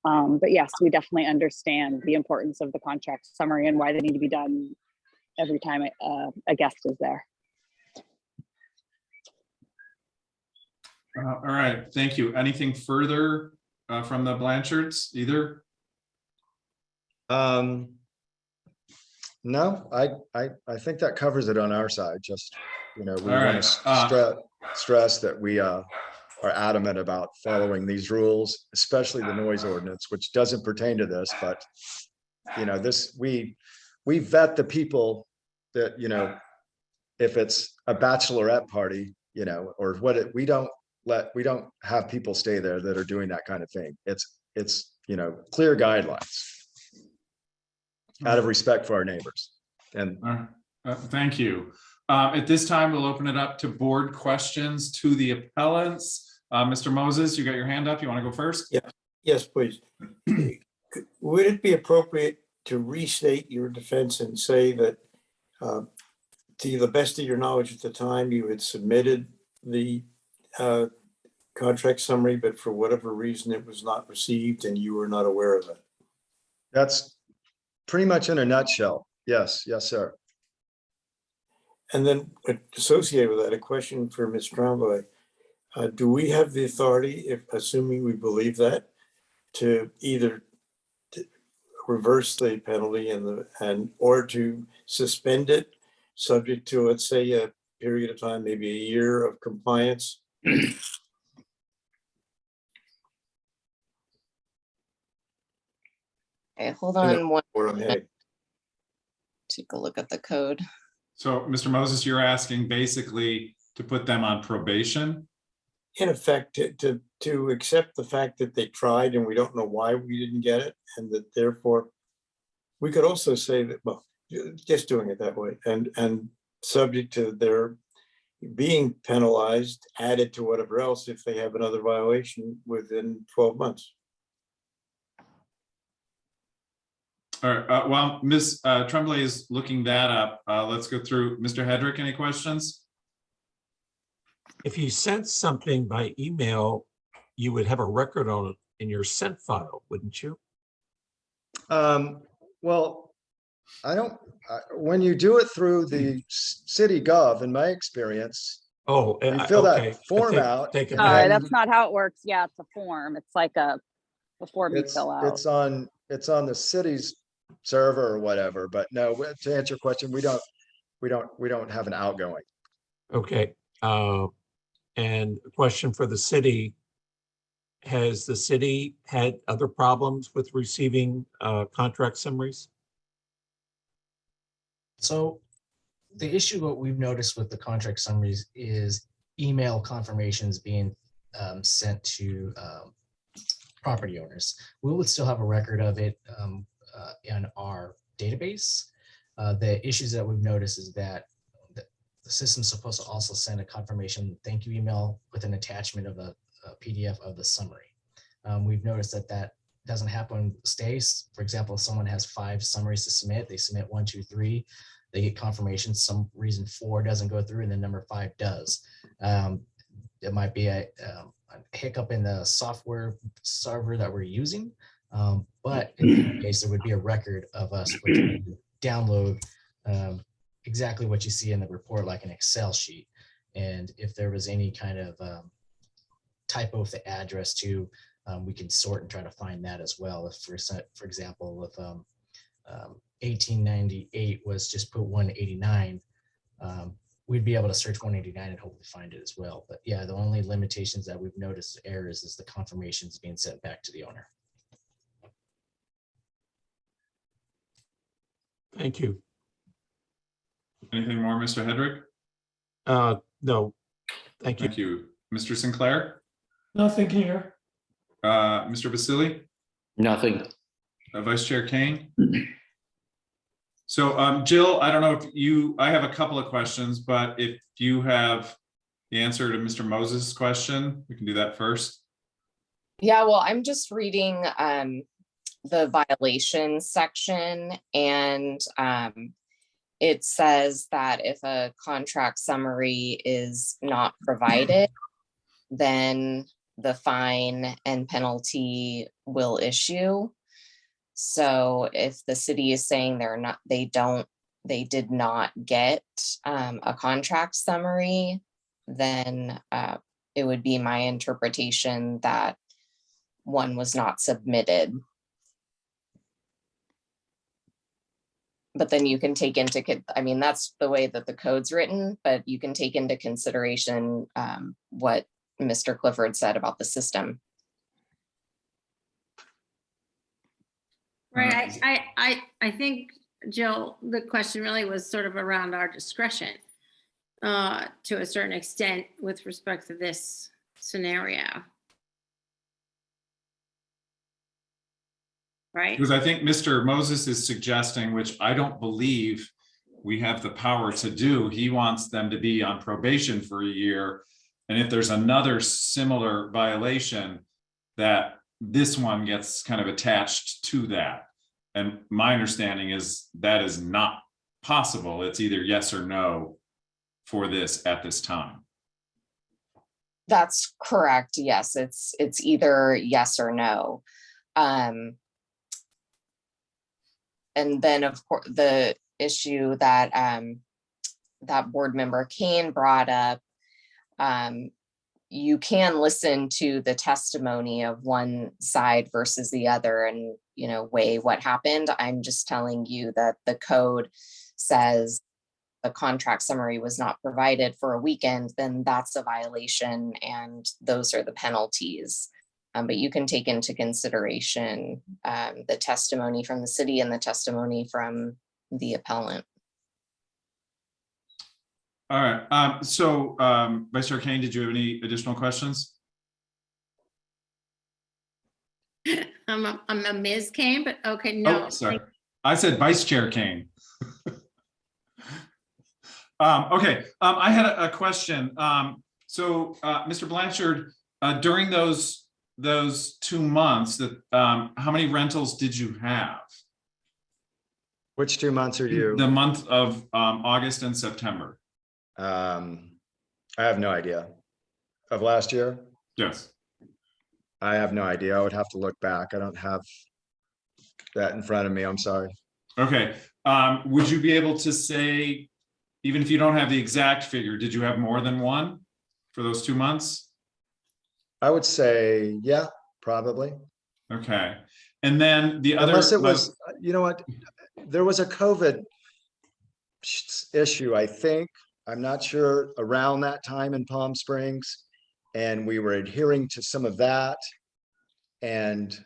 But yes, we definitely understand the importance of the contract summary and why they need to be done every time a guest is there. All right, thank you. Anything further from the Blanchards either? No, I think that covers it on our side. Just, we All want right, to stress that we are adamant about following these rules, especially the noise ordinance, which doesn't pertain to this, but we vet the people that, if it's a bachelorette party, or we don't have people stay there that are doing that kind of thing. It's clear guidelines out of respect for our neighbors. And thank you. At this time, we'll open it up to board questions to the appellants. Mr. Moses, you got your hand up. You want to go first? Yeah. Yes, please. Would it be appropriate to restate your defense and say that to the best of your knowledge at the time, you had submitted the contract summary, but for whatever reason, it was not received and you were not aware of it? that's pretty much in a nutshell. Yes, sir. And then associated with that, a question for Ms. Tremblay. Do we have the authority, if assuming we believe that, to either reverse the penalty or to suspend it, subject to, let's say, a period of time, maybe a year of compliance? Okay, hold on one. Or I'm heading. Take a look at the code. So, Mr. Moses, you're asking basically to put them on probation? In effect, to accept the fact that they tried and we don't know why we didn't get it, and that therefore we could also say that, well, just doing it that way and subject to their being penalized, added to whatever else if they have another violation within 12 months. All right, well, Ms. Tremblay is looking that up. Let's go through. Mr. Hedrick, any questions? If you sent something by email, you would have a record on it in your sent file, wouldn't you? Well, when you do it through the city gov, in my experience, Oh, you fill okay. that form out. Take it All right, back. that's not how it works. Yeah, it's a form. It's like a form you fill out. It's on the city's server or whatever, but no, to answer your question, we don't have an outgoing. Okay. And a question for the city. Has the city had other problems with receiving contract summaries? So the issue what we've noticed with the contract summaries is email confirmations being sent to property owners. We would still have a record of it in our database. The issues that we've noticed is that the system's supposed to also send a confirmation thank you email with an attachment of a PDF of the summary. We've noticed that doesn't happen stays. For example, if someone has 5 summaries to submit, they submit 1, 2, 3, they get confirmation. Some reason 4 doesn't go through and then number 5 does. It might be a hiccup in the software server that we're using. But in this case, there would be a record of us which we would download exactly what you see in the report, like an Excel sheet. And if there was any kind of typo of the address too, we can sort and try to find that as well. If for example, if 1898 was just put 189, we'd be able to search 189 and hopefully find it as well. But yeah, the only limitations that we've noticed errors is the confirmations being sent back to the owner. Thank you. Anything more, Mr. Hedrick? No, thank you. Thank you. Mr. Sinclair? Nothing here. Mr. Basili? Nothing. Vice Chair Kane? So Jill, I don't know if I have a couple of questions, but if you have the answer to Mr. Moses' question, we can do that first. Yeah, well, I'm just reading the violations section, and it says that if a contract summary is not provided, then the fine and penalty will issue. So if the city is saying they did not get a contract summary, then it would be my interpretation that one was not submitted. But then you can take into, I mean, that's the way that the code's written, but you can take into consideration what Mr. Clifford said about the system. Right, I think, Jill, the question really was sort of around our discretion to a certain extent with respect to this scenario. Right? Because I think Mr. Moses is suggesting, which I don't believe we have the power to do, he wants them to be on probation for a year. And if there's another similar violation, that this one gets kind of attached to that. And my understanding is that is not possible. It's either yes or no for this at this time. That's correct. Yes, it's either yes or no. And then, of course, the issue that that board member Kane brought up, you can listen to the testimony of one side versus the other and, you know, weigh what happened. I'm just telling you that the code says the contract summary was not provided for a weekend, then that's a violation and those are the penalties. But you can take into consideration the testimony from the city and the testimony from the appellant. All right. So Vice Chair Kane, did you have any additional questions? I'm a Ms. Kane, but okay, no. Oh, sorry. I said Vice Chair Kane. Okay. I had a question. So Mr. Blanchard, during those 2 months, that how many rentals did you have? Which 2 months are you? The month of August and September. I have no idea. Of last year? Yes. I have no idea. I would have to look back. I don't have that in front of me. I'm sorry. Okay. Would you be able to say, even if you don't have the exact figure, did you have more than one for those 2 months? I would say, yeah, probably. Okay. And then the other. Unless it was, you know what? There was a COVID issue, I think. I'm not sure, around that time in Palm Springs. And we were adhering to some of that. And,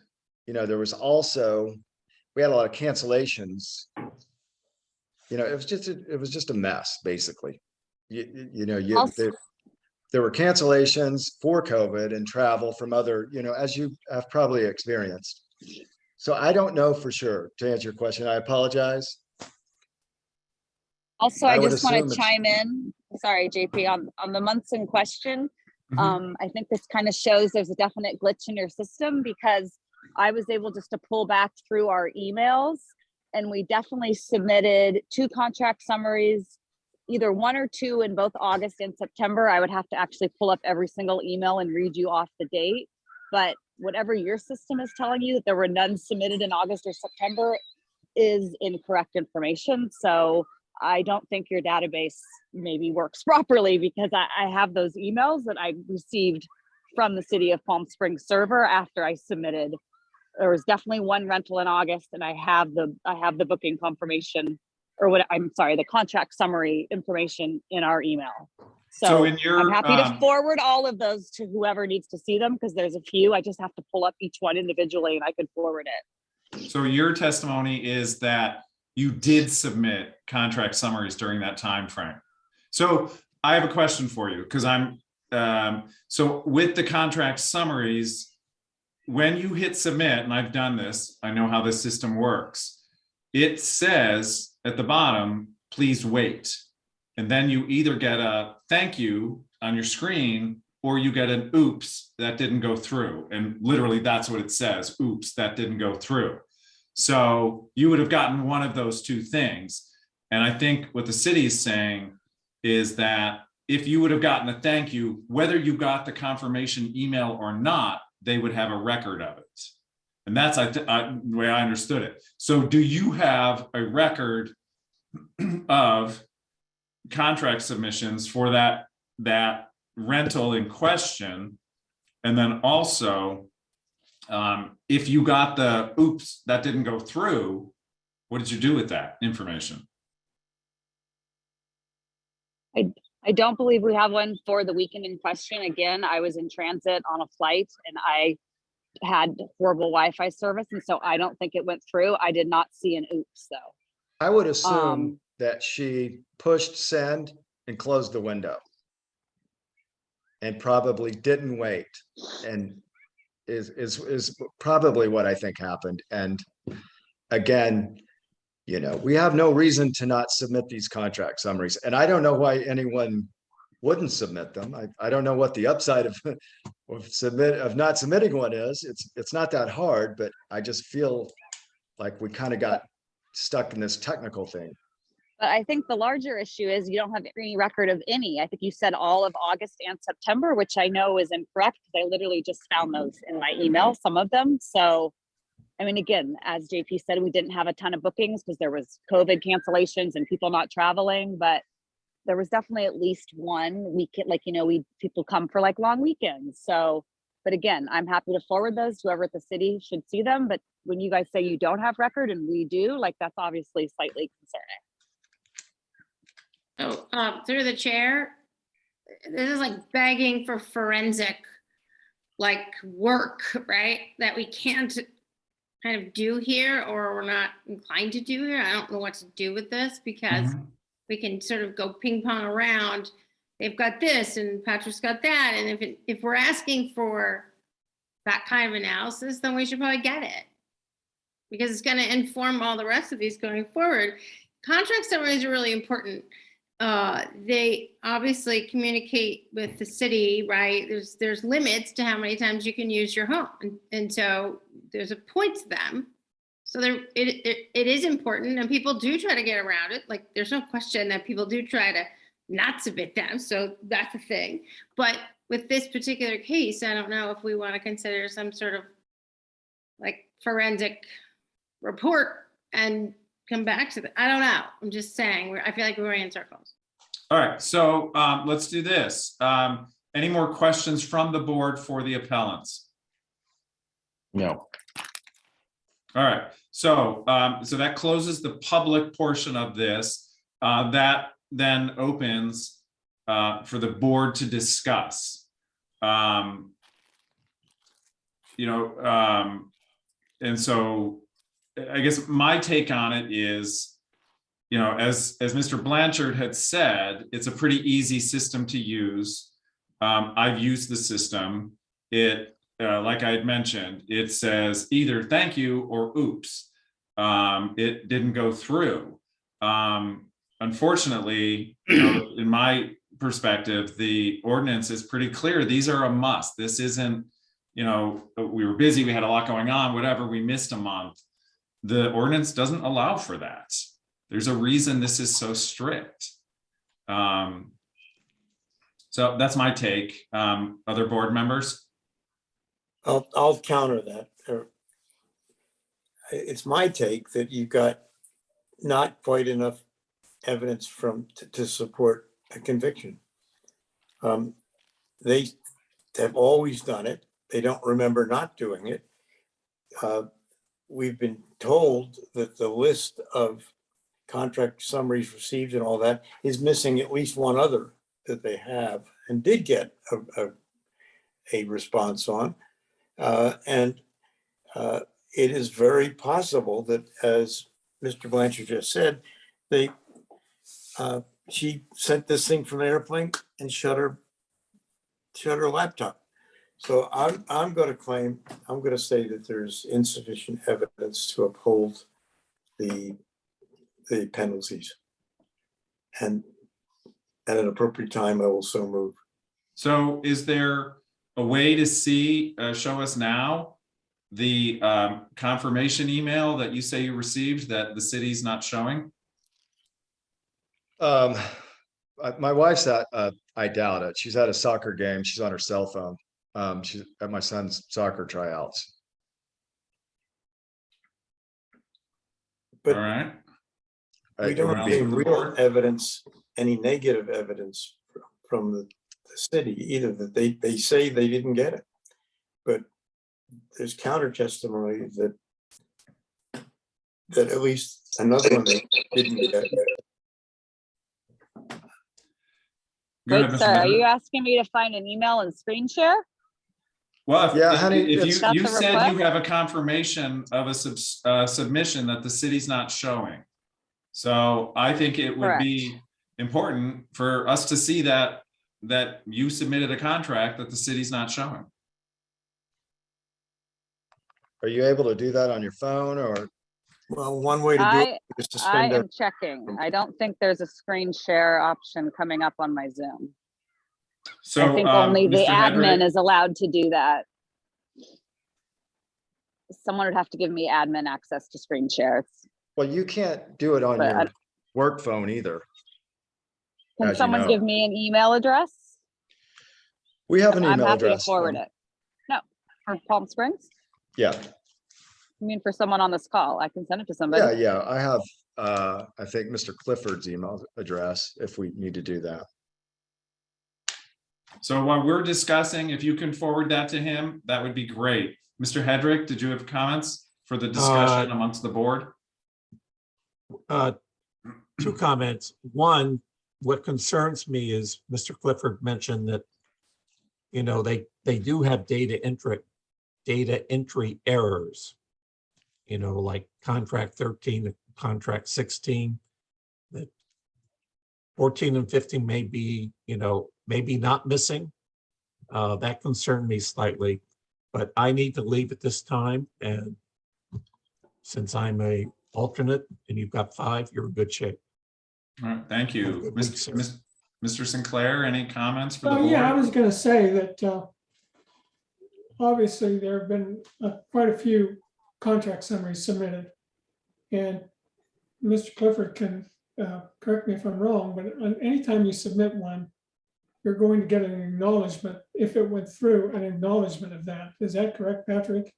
you know, there was also, we had a lot of cancellations. You know, it was just a mess, basically. There were cancellations for COVID and travel from other, you know, as you have probably experienced. So I don't know for sure, to answer your question. I apologize. Also, I I would just want assume to it's- chime in. Sorry, JP, on the months in question. Mhm. I think this kind of shows there's a definite glitch in your system because I was able just to pull back through our emails and we definitely submitted 2 contract summaries, either 1 or 2 in both August and September. I would have to actually pull up every single email and read you off the date. But whatever your system is telling you that there were none submitted in August or September is incorrect information. So I don't think your database maybe works properly because I have those emails that I received from the City of Palm Springs server after I submitted. There was definitely 1 rental in August and I have the booking confirmation the contract summary information in our email. So in your, I'm happy to forward all of those to whoever needs to see them because there's a few. I just have to pull up each one individually and I could forward it. So your testimony is that you did submit contract summaries during that time frame. So I have a question for you because so with the contract summaries, when you hit submit, and I've done this, I know how this system works. It says at the bottom, please wait. And then you either get a thank you on your screen or you get an oops, that didn't go through. And literally that's what it says, oops, that didn't go through. So you would have gotten one of those 2 things. And I think what the city is saying is that if you would have gotten a thank you, whether you got the confirmation email or not, they would have a record of it. And that's the way I understood it. So do you have a record of contract submissions for that rental in question? And then also, if you got the, oops, that didn't go through, what did you do with that information? I don't believe we have one for the weekend in question. Again, I was in transit on a flight and I had horrible Wi-Fi service, and so I don't think it went through. I did not see an oops though. I would assume that she pushed send and closed the window. And probably didn't wait, and is probably what I think happened. And again, we have no reason to not submit these contract summaries, and I don't know why anyone wouldn't submit them. I don't know what the upside of not submitting one is. It's not that hard, but I just feel like we kind of got stuck in this technical thing. But I think the larger issue is you don't have any record of any. I think you said all of August and September, which I know is incorrect because I literally just found those in my email, some of them. So, I mean, again, as JP said, we didn't have a ton of bookings because there was COVID cancellations and people not traveling, but there was definitely at least one weekend, like, people come for like long weekends. So, but again, I'm happy to forward those to whoever at the city should see them. But when you guys say you don't have record and we do, like, that's obviously slightly concerning. So, through the chair, this is like begging for forensic, like, work, right? That we can't kind of do here, or we're not inclined to do here. I don't know what to do with this because we can sort of go ping pong around. They've got this and Patrick's got that. And if we're asking for that kind of analysis, then we should probably get it because it's going to inform all the rest of these going forward. Contract summaries are really important. They obviously communicate with the city, right? There's limits to how many times you can use your home. And so there's a point to them. So it is important, and people do try to get around it. Like, there's no question that people do try to not submit them. So that's a thing. But with this particular case, I don't know if we want to consider some sort of like forensic report and come back to that. I don't know. I'm just saying, I feel like we're going in circles. All right, so let's do this. Any more questions from the board for the appellants? No. All right, so that closes the public portion of this. That then opens for the board to discuss. And so I guess my take on it is, as Mr. Blanchard had said, it's a pretty easy system to use. I've used the system. Like I had mentioned, it says either thank you or oops. It didn't go through. Unfortunately, in my perspective, the ordinance is pretty clear. These are a must. This isn't, we were busy, we had a lot going on, whatever, we missed a month. The ordinance doesn't allow for that. There's a reason this is so strict. So that's my take. Other board members? I'll counter that. It's my take that you've got not quite enough evidence to support a conviction. They have always done it. They don't remember not doing it. We've been told that the list of contract summaries received and all that is missing at least one other that they have and did get a response on. And it is very possible that, as Mr. Blanchard just said, she sent this thing from an airplane and shut her laptop. So I'm going to say that there's insufficient evidence to uphold the penalties. And at an appropriate time, I will so move. So is there a way to see, show us now, the confirmation email that you say you received that the city's not showing? My wife's I doubt it. She's at a soccer game. She's on her cell phone. She's at my son's soccer tryouts. But all right. We don't have any real evidence, any negative evidence from the the city either, that they say they didn't get it. But there's counter testimony that at least another one they didn't get. Go ahead, Wait, Mr. sir, are Leonard. you asking me to find an email and screen share? Well, Yeah, if honey, if it's- you That's a said you request? have a confirmation of a submission that the city's not showing. So I think it would be important for us to see that you submitted a contract that the city's not showing. Are you able to do that on your phone or? Well, one way to do it is to I suspend am checking. I don't think there's a screen share option coming up on my Zoom. So I think only the Mr. admin Hedrick, is allowed to do that. Someone would have to give me admin access to screen share. Well, you can't do it on But your work phone either. Can as you someone know. give me an email address? We have an I'm email happy to address. forward it. No, for Palm Springs? Yeah, I mean, for someone on this call, I can send it to yeah, somebody. yeah. I have, I think Mr. Clifford's email address if we need to do that. so while we're discussing, if you can forward that to him, that would be great. Mr. Hedrick, did you have comments for the discussion amongst the board? Two comments. One, what concerns me is Mr. Clifford mentioned that, you know, they do have data entry errors. You know, like contract 13 to contract 16, that 14 and 15 may be, you know, maybe not missing. That concerned me slightly, but I need to leave at this time. And since I'm a alternate and you've got 5, you're in good shape. All right, thank you. Good week, sir. Mr. Sinclair, any comments for the Oh, yeah, I board? was gonna say that obviously there have been quite a few contract summaries submitted. And Mr. Clifford can correct me if I'm wrong, but anytime you submit one, you're going to get an acknowledgement, if it went through, an acknowledgement of that. Is that correct, Patrick?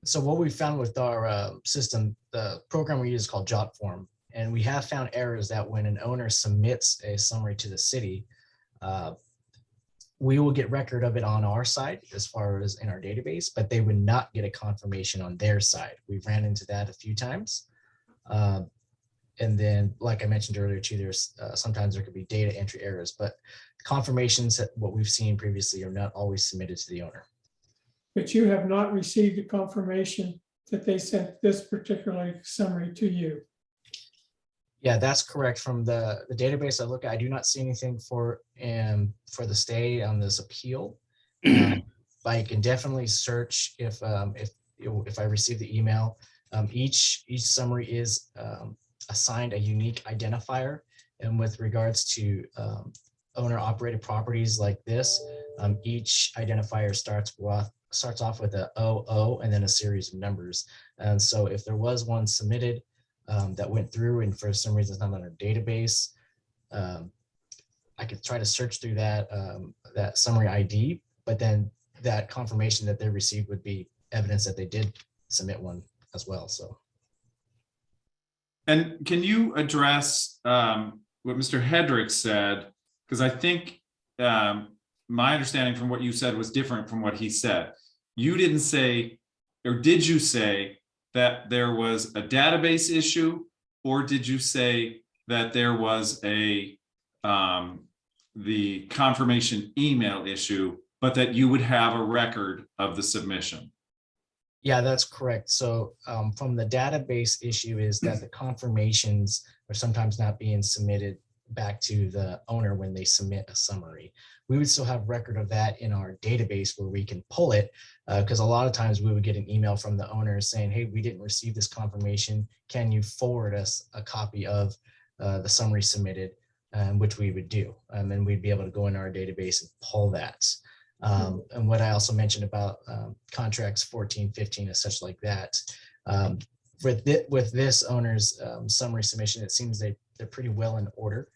So what we found with our system, the program we use is called JotForm, and we have found errors that when an owner submits a summary to the city, we will get record of it on our side as far as in our database, but they would not get a confirmation on their side. We've ran into that a few times. And then, like I mentioned earlier too, there's sometimes there could be data entry errors, but confirmations that what we've seen previously are not always submitted to the owner. But you have not received a confirmation that they sent this particular summary to you. Yeah, that's correct. From the database I look at, I do not see anything for the stay on this appeal. I can definitely search if I receive the email. Each summary is assigned a unique identifier, and with regards to owner operated properties like this, each identifier starts off with a 00 and then a series of numbers. And so if there was one submitted that went through and for some reason it's not on our database, I could try to search through that summary ID, but then that confirmation that they received would be evidence that they did submit one as well. So. And can you address what Mr. Hedrick said? Because I think my understanding from what you said was different from what he said. You didn't say, or did you say that there was a database issue, or did you say that there was the confirmation email issue, but that you would have a record of the submission? Yeah, that's correct. So from the database issue is that the confirmations are sometimes not being submitted back to the owner when they submit a summary. We would still have record of that in our database where we can pull it, because a lot of times we would get an email from the owner saying, hey, we didn't receive this confirmation. Can you forward us a copy of the summary submitted, which we would do. And we'd be able to go in our database and pull that. And what I also mentioned about contracts 14, 15 and such like that. With this owner's summary submission, it seems they're pretty well in order.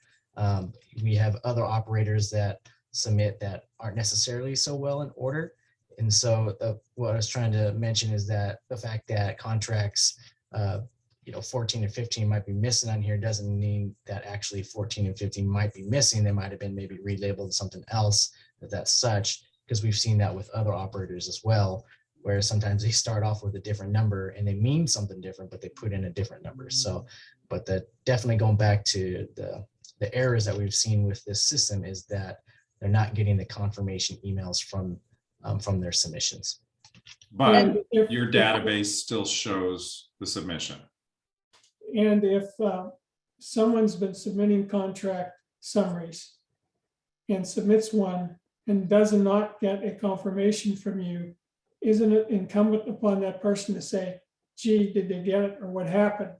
We have other operators that submit that aren't necessarily so well in order. And so what I was trying to mention is that the fact that contracts 14 and 15 might be missing on here doesn't mean that actually 14 and 15 might be missing. They might have been maybe relabeled something else that's such, because we've seen that with other operators as well, where sometimes they start off with a different number and they mean something different, but they put in a different number. So, but definitely going back to the errors that we've seen with this system is that they're not getting the confirmation emails from their submissions. But And if- your database still shows the submission. And if someone's been submitting contract summaries and submits one and does not get a confirmation from you, isn't it incumbent upon that person to say, gee, did they get it or what happened?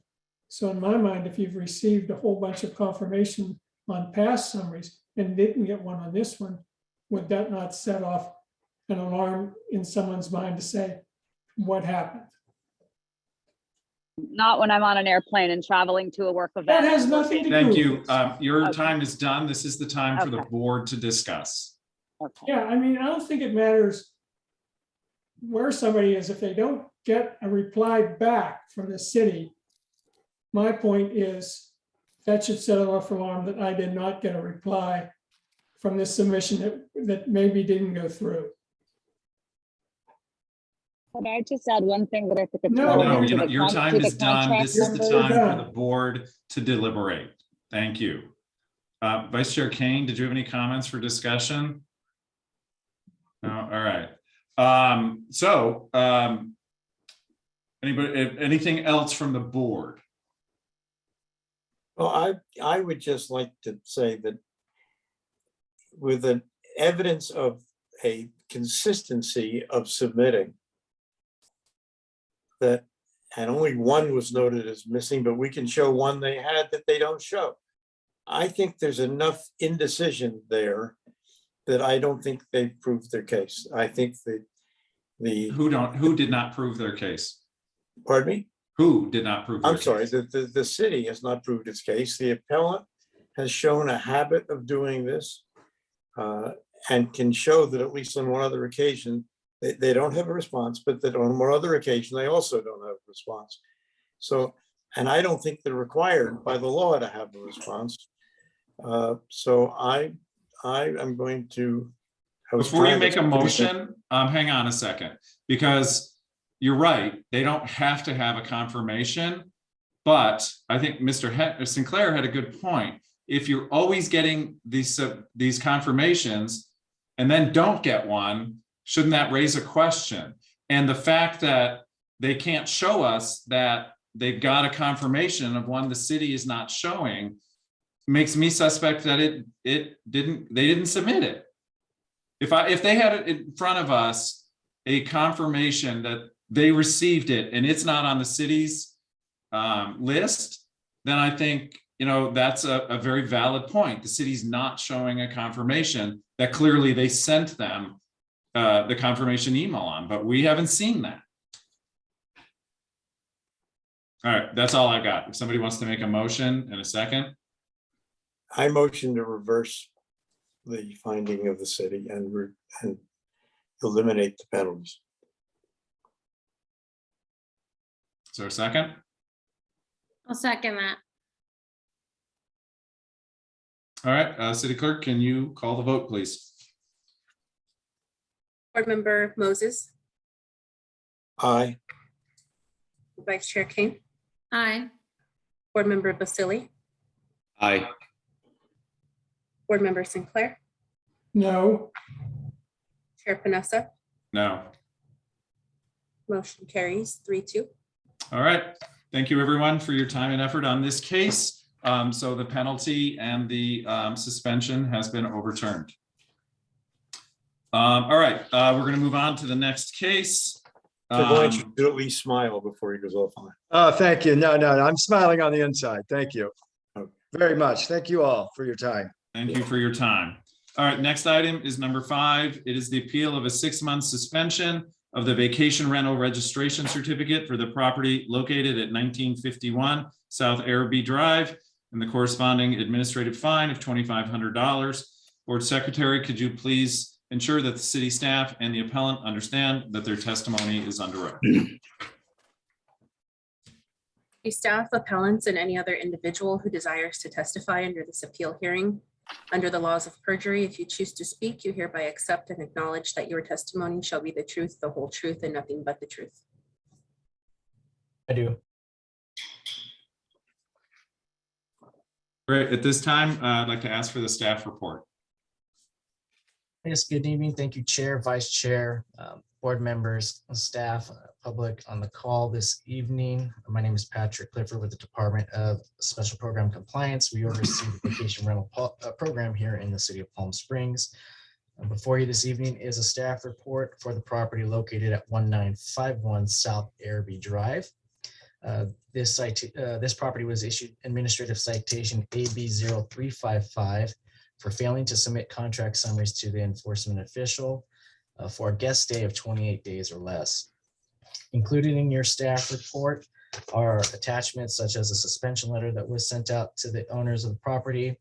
So in my mind, if you've received a whole bunch of confirmation on past summaries and didn't get one on this one, would that not set off an alarm in someone's mind to say, what happened? Not when I'm on an airplane and traveling to a work event. That has nothing to do Thank with you. this. Your Okay. time is done. This is the time for the Okay. board to discuss. Okay. Yeah, I mean, I don't think it matters where somebody is if they don't get a reply back from the city. My point is that should set off an alarm that I did not get a reply from this submission that maybe didn't go through. Could I just add one thing that I think it's No, relevant to No, the your con- time to the is done. contract This is the numbers? time for the board to deliberate. Thank you. Vice Chair Kane, did you have any comments for discussion? No, all right. Anybody, anything else from the board? Well, I would just like to say that with the evidence of a consistency of submitting, that, and only one was noted as missing, but we can show one they had that they don't show. I think there's enough indecision there that I don't think they've proved their case. I think that Who did not prove their case? pardon me? Who did not prove their I'm sorry, case? the city has not proved its case. The appellant has shown a habit of doing this and can show that at least on one other occasion, they don't have a response, but that on one other occasion, they also don't have a response. So, and I don't think they're required by the law to have a response. So I am going to. Before you make a motion, hang on a second, because you're right, they don't have to have a confirmation. But I think Mr. Sinclair had a good point. If you're always getting these confirmations and then don't get one, shouldn't that raise a question? And the fact that they can't show us that they've got a confirmation of one the city is not showing makes me suspect that they didn't submit it. If they had it in front of us, a confirmation that they received it and it's not on the city's list, then I think, that's a very valid point. The city's not showing a confirmation that clearly they sent them the confirmation email on, but we haven't seen that. All right, that's all I got. If somebody wants to make a motion in a second. I motion to reverse the finding of the city and eliminate the penalties. Is there a second? I'll second that. All right, City Clerk, can you call the vote, please? Board Member Moses, Aye. Vice Chair King, Aye. Board Member Basili, Aye. Board Member Sinclair, No, Chair Panessa, No. motion carries 3-2. All right. Thank you, everyone, for your time and effort on this case. So the penalty and the suspension has been overturned. All right, we're going to move on to the next case. So Blanche should at least smile before he goes off on it. Oh, thank you. No, I'm smiling on the inside. Thank you very much. Thank you all for your time. Thank you for your time. All right, next item is number 5. It is the appeal of a 6-month suspension of the vacation rental registration certificate for the property located at 1951 South Araby Drive and the corresponding administrative fine of $2,500. Board Secretary, could you please ensure that the city staff and the appellant understand that their testimony is under oath? City staff, appellants, and any other individual who desires to testify under this appeal hearing. Under the laws of perjury, if you choose to speak, you hereby accept and acknowledge that your testimony shall be the truth, the whole truth, and nothing but the truth. I do. Great. At this time, I'd like to ask for the staff report. Yes, good evening. Thank you, Chair, Vice Chair, board members, staff, public on the call this evening. My name is Patrick Clifford with the Department of Special Program Compliance. We oversee the vacation rental program here in the city of Palm Springs. Before you this evening is a staff report for the property located at 1951 South Araby Drive. This property was issued administrative citation AB 0355 for failing to submit contract summaries to the enforcement official for a guest stay of 28 days or less. Included in your staff report are attachments such as a suspension letter that was sent out to the owners of the property,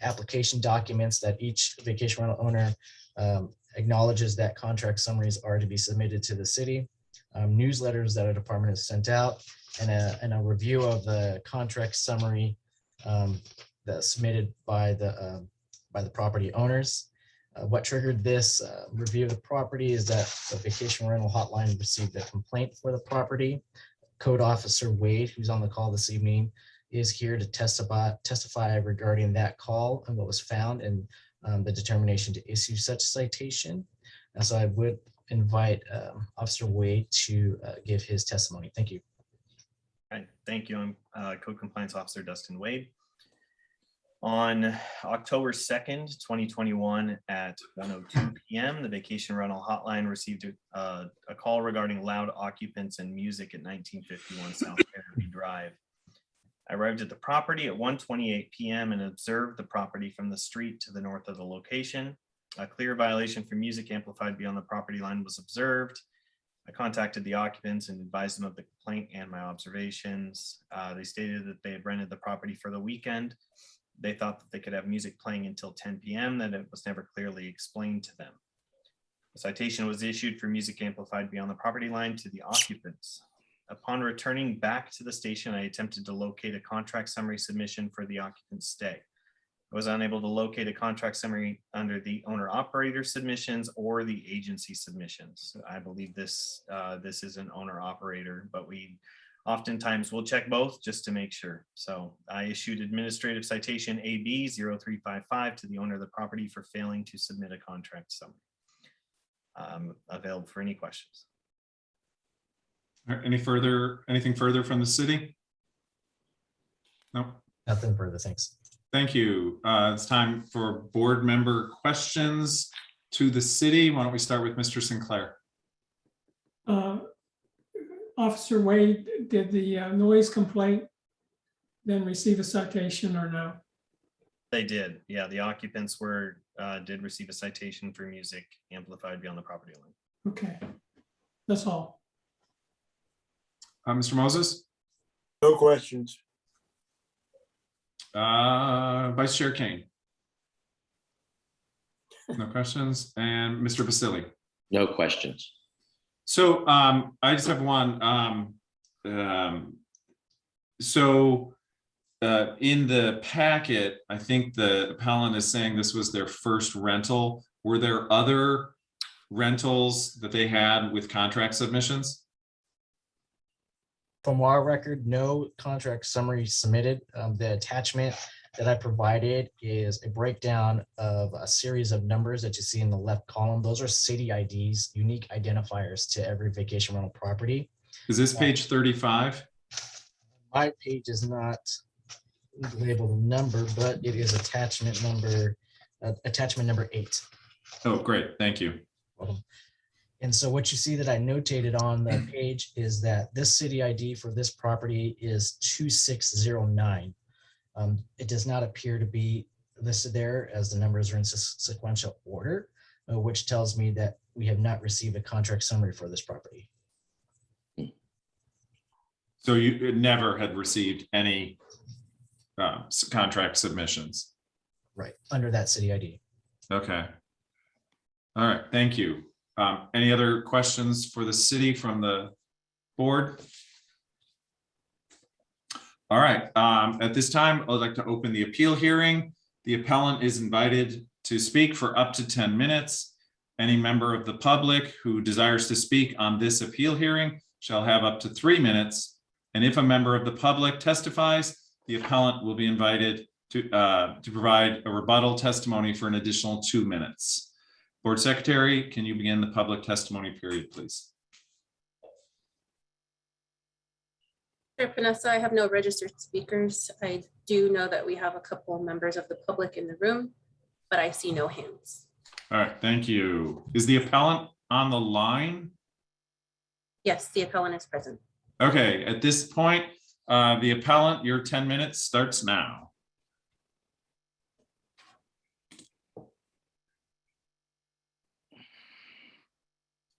application documents that each vacation rental owner acknowledges that contract summaries are to be submitted to the city, newsletters that a department has sent out, and a review of the contract summary that's submitted by the property owners. What triggered this review of the property is that the vacation rental hotline received a complaint for the property. Code Officer Wade, who's on the call this evening, is here to testify regarding that call and what was found and the determination to issue such citation. And so I would invite Officer Wade to give his testimony. Thank you. All right, thank you. I'm Code Compliance Officer Dustin Wade. On October 2nd, 2021 at 1:02 p.m., the vacation rental hotline received a call regarding loud occupants and music at 1951 South Araby Drive. I arrived at the property at 1:28 p.m. and observed the property from the street to the north of the location. A clear violation for music amplified beyond the property line was observed. I contacted the occupants and advised them of the complaint and my observations. They stated that they had rented the property for the weekend. They thought that they could have music playing until 10 p.m., that it was never clearly explained to them. A citation was issued for music amplified beyond the property line to the occupants. Upon returning back to the station, I attempted to locate a contract summary submission for the occupant's stay. I was unable to locate a contract summary under the owner operator submissions or the agency submissions. I believe this is an owner operator, but we oftentimes we'll check both just to make sure. So I issued administrative citation AB 0355 to the owner of the property for failing to submit a contract summary. Available for any questions. All right, anything further from the city? No. Nothing further, thanks. Thank you. It's time for board member questions to the city. Why don't we start with Mr. Sinclair? Officer Wade, did the noise complaint then receive a citation or no? They did. Yeah, the occupants did receive a citation for music amplified beyond the property line. Okay, that's all. Mr. Moses? No questions. Vice Chair Kane? No questions. And Mr. Basili? No questions. So I just have one. In the packet, I think the appellant is saying this was their first rental. Were there other rentals that they had with contract submissions? From our record, no contract summary submitted. The attachment that I provided is a breakdown of a series of numbers that you see in the left column. Those are city IDs, unique identifiers to every vacation rental property. Is this page 35? My page is not labeled number, but it is attachment number 8. Oh, great. Thank you. And so what you see that I notated on the page is that this city ID for this property is 2609. It does not appear to be listed there as the numbers are in sequential order, which tells me that we have not received a contract summary for this property. So you never had received any contract submissions? Right, under that city ID. Okay. All right, thank you. Any other questions for the city from the board? All right, at this time, I'd like to open the appeal hearing. The appellant is invited to speak for up to 10 minutes. Any member of the public who desires to speak on this appeal hearing shall have up to 3 minutes. And if a member of the public testifies, the appellant will be invited to provide a rebuttal testimony for an additional 2 minutes. Board Secretary, can you begin the public testimony period, please? Chair Panessa, I have no registered speakers. I do know that we have a couple of members of the public in the room, but I see no hands. All right, thank you. Is the appellant on the line? Yes, the appellant is present. Okay, at this point, the appellant, your 10 minutes starts now.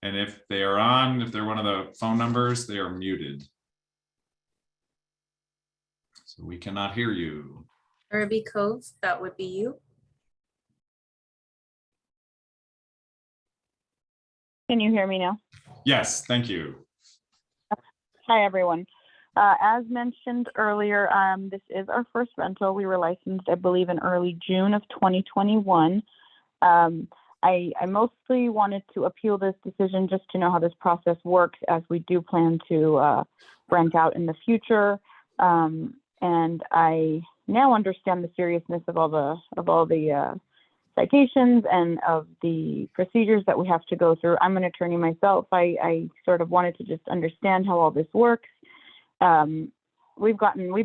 And if they are on, if they're one of the phone numbers, they are muted. So we cannot hear you. Irby Cove, that would be you. Can you hear me now? Yes, thank you. Hi, everyone. As mentioned earlier, this is our first rental. We were licensed, I believe, in early June of 2021. I mostly wanted to appeal this decision just to know how this process works, as we do plan to rent out in the future. And I now understand the seriousness of all the citations and of the procedures that we have to go through. I'm an attorney myself. I sort of wanted to just understand how all this works. We've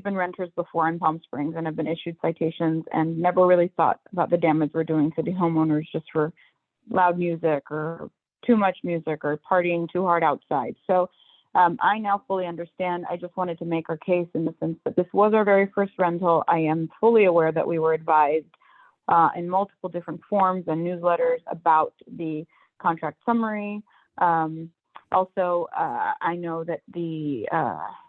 been renters before in Palm Springs and have been issued citations and never really thought about the damage we're doing to the homeowners just for loud music or too much music or partying too hard outside. So I now fully understand. I just wanted to make our case in the sense that this was our very first rental. I am fully aware that we were advised in multiple different forms and newsletters about the contract summary. Also, I know that the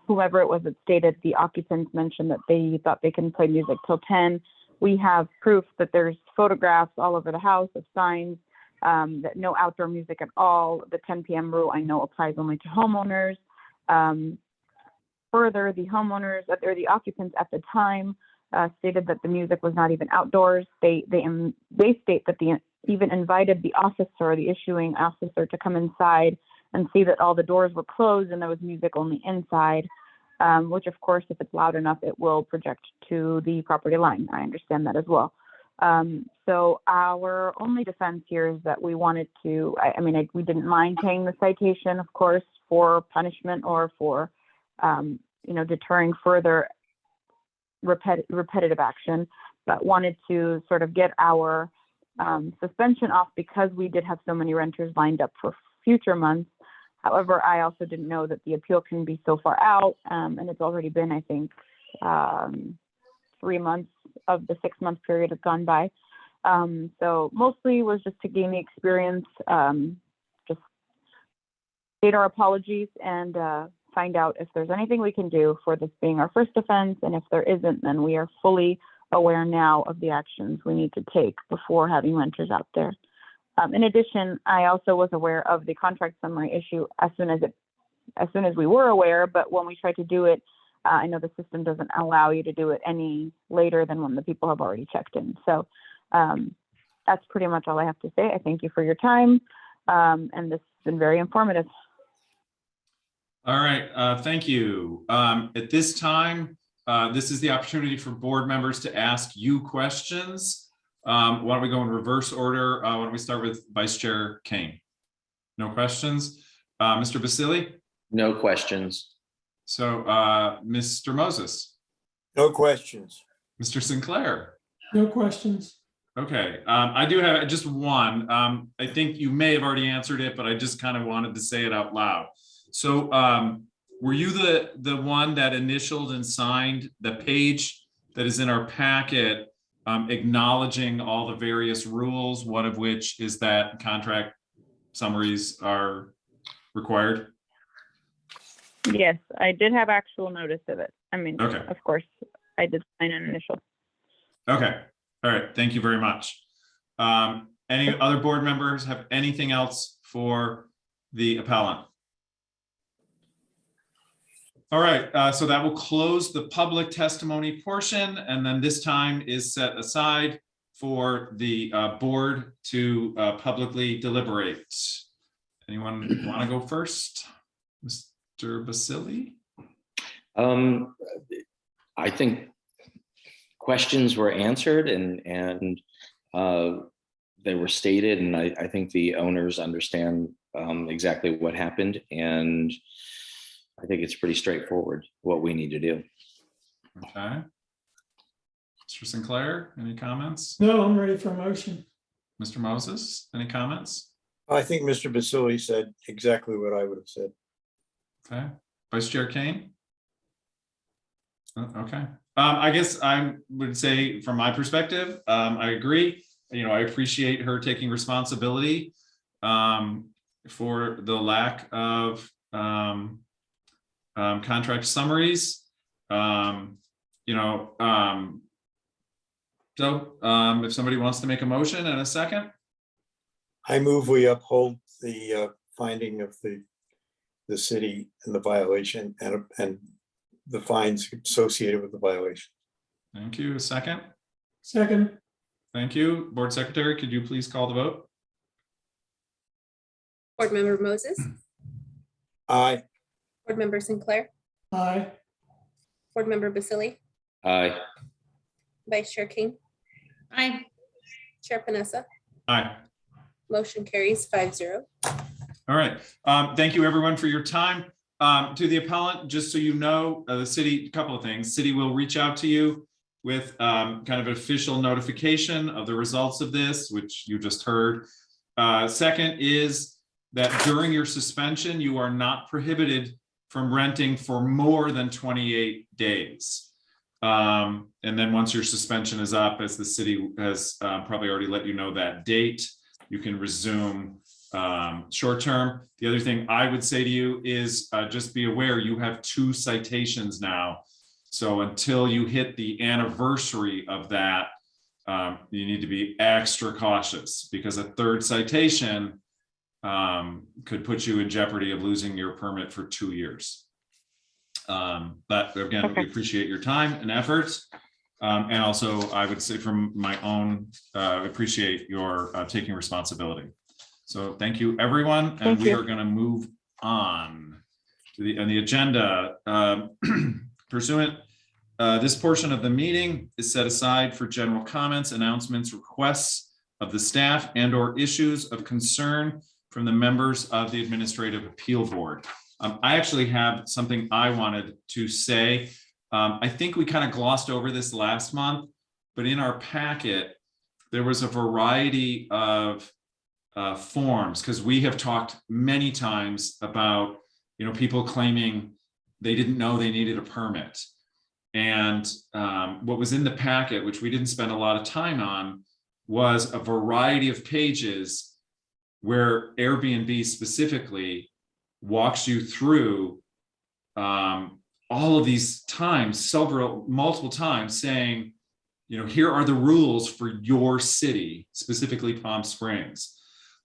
whoever it was that stated, the occupants mentioned that they thought they can play music till 10. We have proof that there's photographs all over the house of signs that no outdoor music at all. The 10 p.m. rule I know applies only to homeowners. Further, the homeowners or the occupants at the time stated that the music was not even outdoors. They state that they even invited the officer, the issuing officer, to come inside and see that all the doors were closed and there was music only inside, which of course, if it's loud enough, it will project to the property line. I understand that as well. So our only defense here is that we wanted to, we didn't mind paying the citation, of course, for punishment or for, deterring further repetitive action, but wanted to sort of get our suspension off because we did have so many renters lined up for future months. However, I also didn't know that the appeal can be so far out, and it's already been, I think, 3 months of the 6-month period has gone by. So mostly was just to gain the experience, just state our apologies and find out if there's anything we can do for this being our first offense. And if there isn't, then we are fully aware now of the actions we need to take before having renters out there. In addition, I also was aware of the contract summary issue as soon as we were aware, but when we tried to do it, I know the system doesn't allow you to do it any later than when the people have already checked in. So that's pretty much all I have to say. I thank you for your time, and this has been very informative. All right, thank you. At this time, this is the opportunity for board members to ask you questions. Why don't we go in reverse order? Why don't we start with Vice Chair Kane? No questions. Mr. Basili? No questions. So Mr. Moses? No questions. Mr. Sinclair? No questions. Okay, I do have just one. I think you may have already answered it, but I just kind of wanted to say it out loud. So were you the one that initialed and signed the page that is in our packet acknowledging all the various rules, one of which is that contract summaries are required? Yes, I did have actual notice of it. Okay. Of course, I did sign an initial. Okay, all right, thank you very much. Any other board members have anything else for the appellant? All right, so that will close the public testimony portion, and then this time is set aside for the board to publicly deliberate. Anyone want to go first? Mr. Basili? I think questions were answered and they were stated, and I think the owners understand exactly what happened, and I think it's pretty straightforward what we need to do. Okay. Mr. Sinclair, any comments? No, I'm ready for a motion. Mr. Moses, any comments? I think Mr. Basili said exactly what I would have said. Okay. Vice Chair Kane? Okay. I guess I would say from my perspective, I agree. I appreciate her taking responsibility for the lack of contract summaries. If somebody wants to make a motion in a second. I move we uphold the finding of the city and the violation and the fines associated with the violation. Thank you. A second. Second, Thank you. Board Secretary, could you please call the vote? Board Member Moses, Aye. Board Member Sinclair, aye. Board Member Basili, Aye. Vice Chair King, I, Chair Panessa. Aye. Motion carries 5-0. All right. Thank you, everyone, for your time. To the appellant, just so you know, the city, a couple of things. City will reach out to you with kind of official notification of the results of this, which you just heard. Second is that during your suspension, you are not prohibited from renting for more than 28 days. And then once your suspension is up, as the city has probably already let you know that date, you can resume short term. The other thing I would say to you is just be aware you have 2 citations now. So until you hit the anniversary of that, you need to be extra cautious, because a 3rd citation could put you in jeopardy of losing your permit for 2 years. But again, we appreciate your time and effort. And also, I would say from my own, appreciate your taking responsibility. So thank you, everyone. And we are going to move on to the agenda. Pursuant, this portion of the meeting is set aside for general comments, announcements, requests of the staff, and/or issues of concern from the members of the Administrative Appeal Board. I actually have something I wanted to say. I think we kind of glossed over this last month, but in our packet, there was a variety of forms, because we have talked many times about, people claiming they didn't know they needed a permit. And what was in the packet, which we didn't spend a lot of time on, was a variety of pages where Airbnb specifically walks you through all of these times, multiple times, saying, here are the rules for your city, specifically Palm Springs.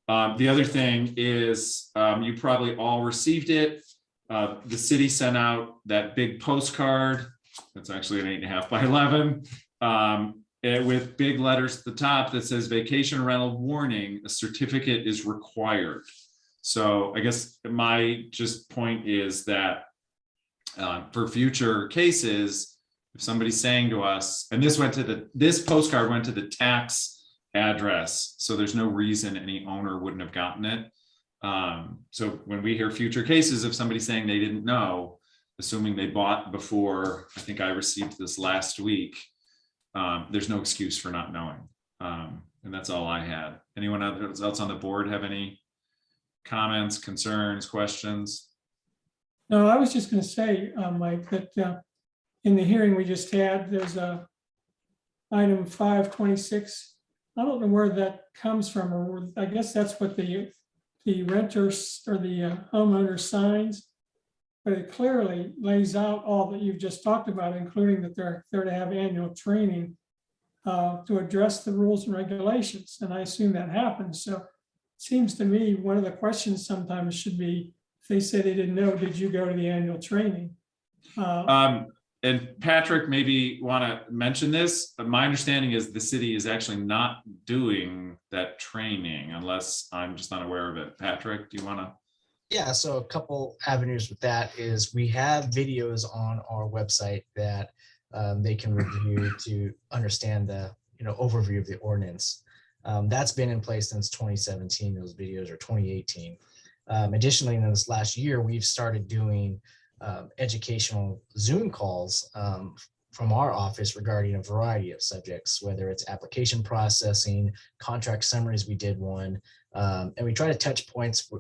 The other thing is, you probably all received it. The city sent out that big postcard. That's actually an 8.5 by 11. With big letters at the top that says vacation rental warning, a certificate is required. So I guess my just point is that for future cases, if somebody's saying to us, and this postcard went to the tax address, so there's no reason any owner wouldn't have gotten it. So when we hear future cases of somebody saying they didn't know, assuming they bought before, I think I received this last week, there's no excuse for not knowing. And that's all I had. Anyone else on the board have any comments, concerns, questions? No, I was just going to say, Mike, that in the hearing we just had, there's a item 526. I don't know where that comes from, or I guess that's what the renters or the homeowner signs, but it clearly lays out all that you've just talked about, including that they're to have annual training to address the rules and regulations. And I assume that happens. So it seems to me one of the questions sometimes should be, if they say they didn't know, did you go to the annual training? And Patrick, maybe want to mention this, but my understanding is the city is actually not doing that training unless I'm just unaware of it. Patrick, do you want to? Yeah, so a couple avenues with that is we have videos on our website that they can review to understand the overview of the ordinance. That's been in place since 2017, those videos, or 2018. Additionally, in this last year, we've started doing educational Zoom calls from our office regarding a variety of subjects, whether it's application processing, contract summaries. We did one, and we try to touch points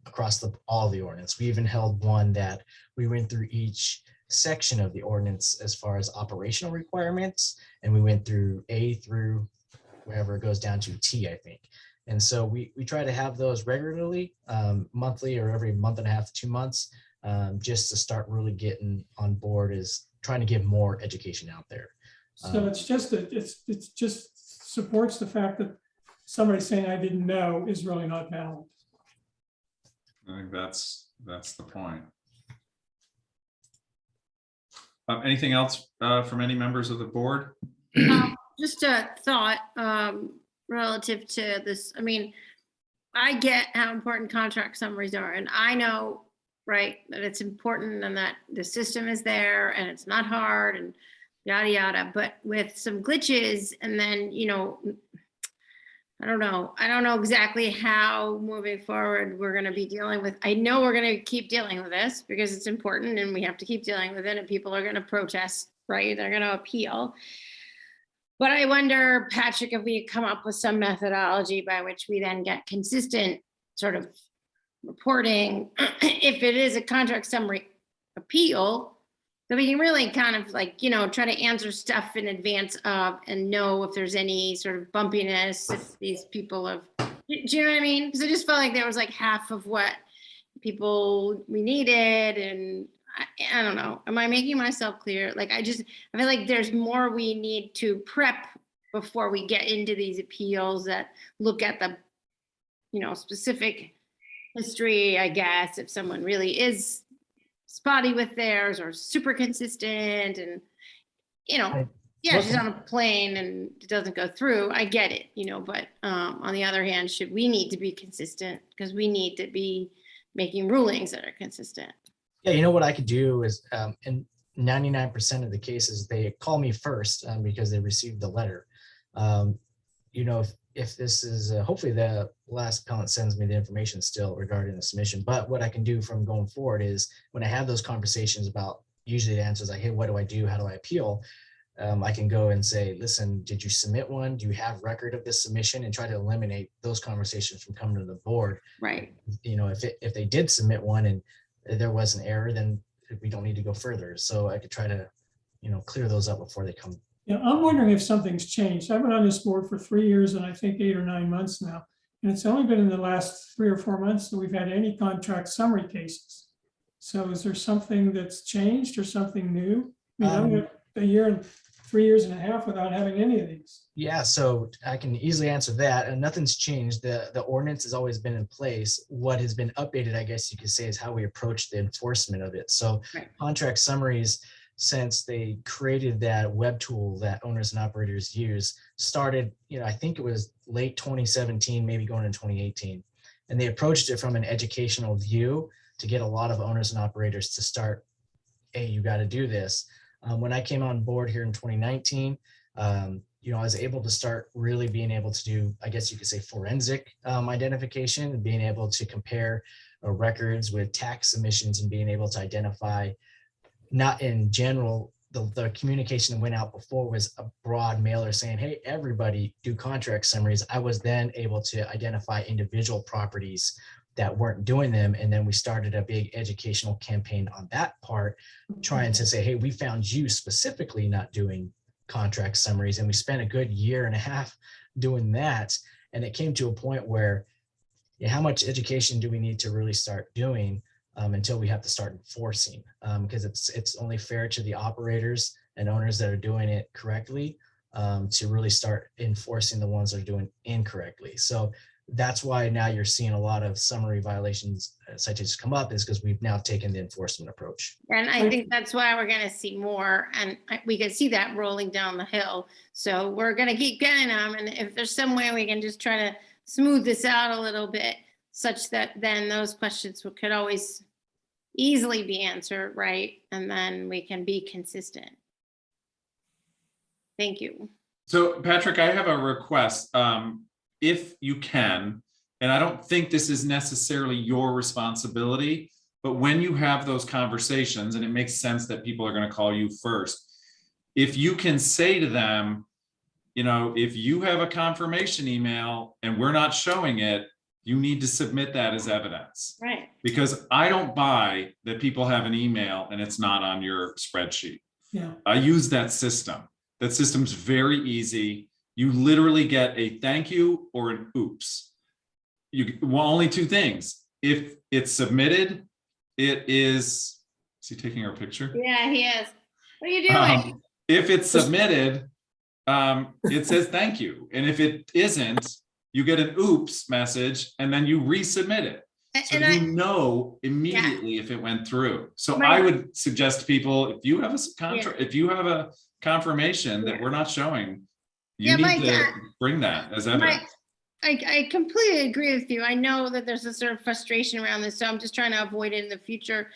across all the ordinance. We even held one that we went through each section of the ordinance as far as operational requirements, and we went through A through wherever it goes down to T, I think. And so we try to have those regularly, monthly or every month and a half to 2 months, just to start really getting on board, is trying to get more education out there. So it's just that it's just supports the fact that somebody saying I didn't know is really not valid. I think that's the point. Anything else from any members of the board? Just a thought relative to this. I mean, I get how important contract summaries are, and I know, right, that it's important and that the system is there and it's not hard and yada yada. But with some glitches, and then I don't know exactly how moving forward we're going to be dealing with. I know we're going to keep dealing with this because it's important and we have to keep dealing with it, and people are going to protest, right? They're going to appeal. But I wonder, Patrick, if we come up with some methodology by which we then get consistent sort of reporting, if it is a contract summary appeal, that we can really kind of try to answer stuff in advance of and know if there's any sort of bumpiness, if these people have, do you know what I mean? Because I just felt like there was like half of what we needed, and I don't know. Am I making myself clear? I feel like there's more we need to prep before we get into these appeals that look at the, specific history, I guess, if someone really is spotty with theirs or super consistent and, she's on a plane and it doesn't go through. I get it, but on the other hand, should we need to be consistent because we need to be making rulings that are consistent? Yeah, what I could do is, in 99% of the cases, they call me first because they received the letter. If this is, hopefully the last appellant sends me the information still regarding the submission. But what I can do from going forward is when I have those conversations about, usually the answer is like, hey, what do I do? How do I appeal? I can go and say, listen, did you submit one? Do you have record of this submission? And try to eliminate those conversations from coming to the board. Right. If they did submit one and there was an error, then we don't need to go further. So I could try to, clear those up before they come. Yeah, I'm wondering if something's changed. I've been on this board for 3 years and I think 8 or 9 months now. And it's only been in the last 3 or 4 months that we've had any contract summary cases. So is there something that's changed or something new? I mean, I'm going a year and 3 years and a half without having any of these. Yeah, so I can easily answer that, and nothing's changed. The ordinance has always been in place. What has been updated, I guess you could say, is how we approach the enforcement of it. So contract summaries, since they created that web tool that owners and operators use, started, I think it was late 2017, maybe going into 2018. And they approached it from an educational view to get a lot of owners and operators to start, hey, you got to do this. When I came on board here in 2019, I was able to start really being able to do, I guess you could say, forensic identification, and being able to compare records with tax submissions and being able to identify, not in general, the communication that went out before was a broad mailer saying, hey, everybody do contract summaries. I was then able to identify individual properties that weren't doing them. And then we started a big educational campaign on that part, trying to say, hey, we found you specifically not doing contract summaries. And we spent a good 1.5 years doing that. And it came to a point where, how much education do we need to really start doing until we have to start enforcing? Because it's only fair to the operators and owners that are doing it correctly to really start enforcing the ones that are doing incorrectly. So that's why now you're seeing a lot of summary violations citations come up, is because we've now taken the enforcement approach. And I think that's why we're gonna see more, and we can see that rolling down the hill. So we're gonna keep getting them, and if there's some way we can just try to smooth this out a little bit, such that then those questions could always easily be answered, right? And then we can be consistent. Thank you. So Patrick, I have a request. If you can, and I don't think this is necessarily your responsibility, but when you have those conversations, and it makes sense that people are going to call you first, if you can say to them, you know, if you have a confirmation email and we're not showing it, you need to submit that as evidence. Right. Because I don't buy that people have an email and it's not on your spreadsheet. Yeah. I use that system. That system's very easy. You literally get a thank you or an oops. Well, only two things. If it's submitted, it is he taking our picture? Yeah, he is. What are you doing? If it's submitted, it says thank you. And if it isn't, you get an oops message and then you resubmit it. So And you know immediately if it went through. So Right. I would suggest to people, if you have a contract, if you have a confirmation that we're not showing, you need to bring that as evidence. I completely agree with you. I know that there's a sort of frustration around this, so I'm just trying to avoid it in the future.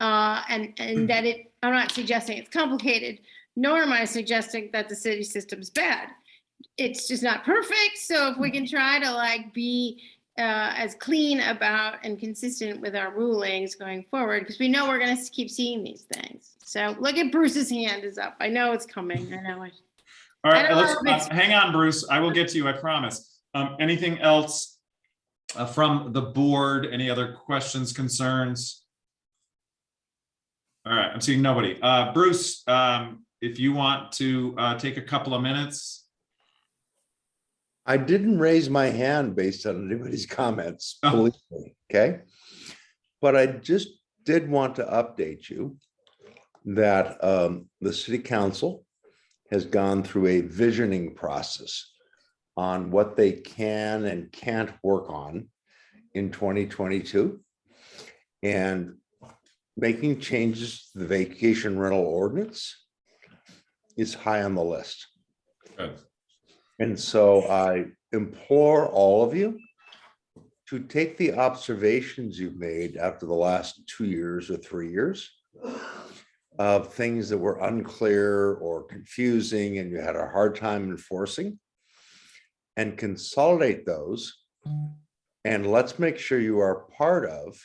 And that I'm not suggesting it's complicated, nor am I suggesting that the city system's bad. It's just not perfect. So if we can try to like be as clean about and consistent with our rulings going forward, because we know we're going to keep seeing these things. So look at Bruce's hand is up. I know it's coming. I know it. All right, I don't know if let's hang on, Bruce. I will get to you, I promise. Anything else from the board? Any other questions, concerns? All right, I'm seeing nobody. Bruce, if you want to take a couple of minutes. I didn't raise my hand based on anybody's comments, Oh. believe me, okay? But I just did want to update you that the city council has gone through a visioning process on what they can and can't work on in 2022. And making changes to the vacation rental ordinance is high on the list. Good. And so I implore all of you to take the observations you've made after the last 2 years or 3 years of things that were unclear or confusing and you had a hard time enforcing, and consolidate those. And let's make sure you are part of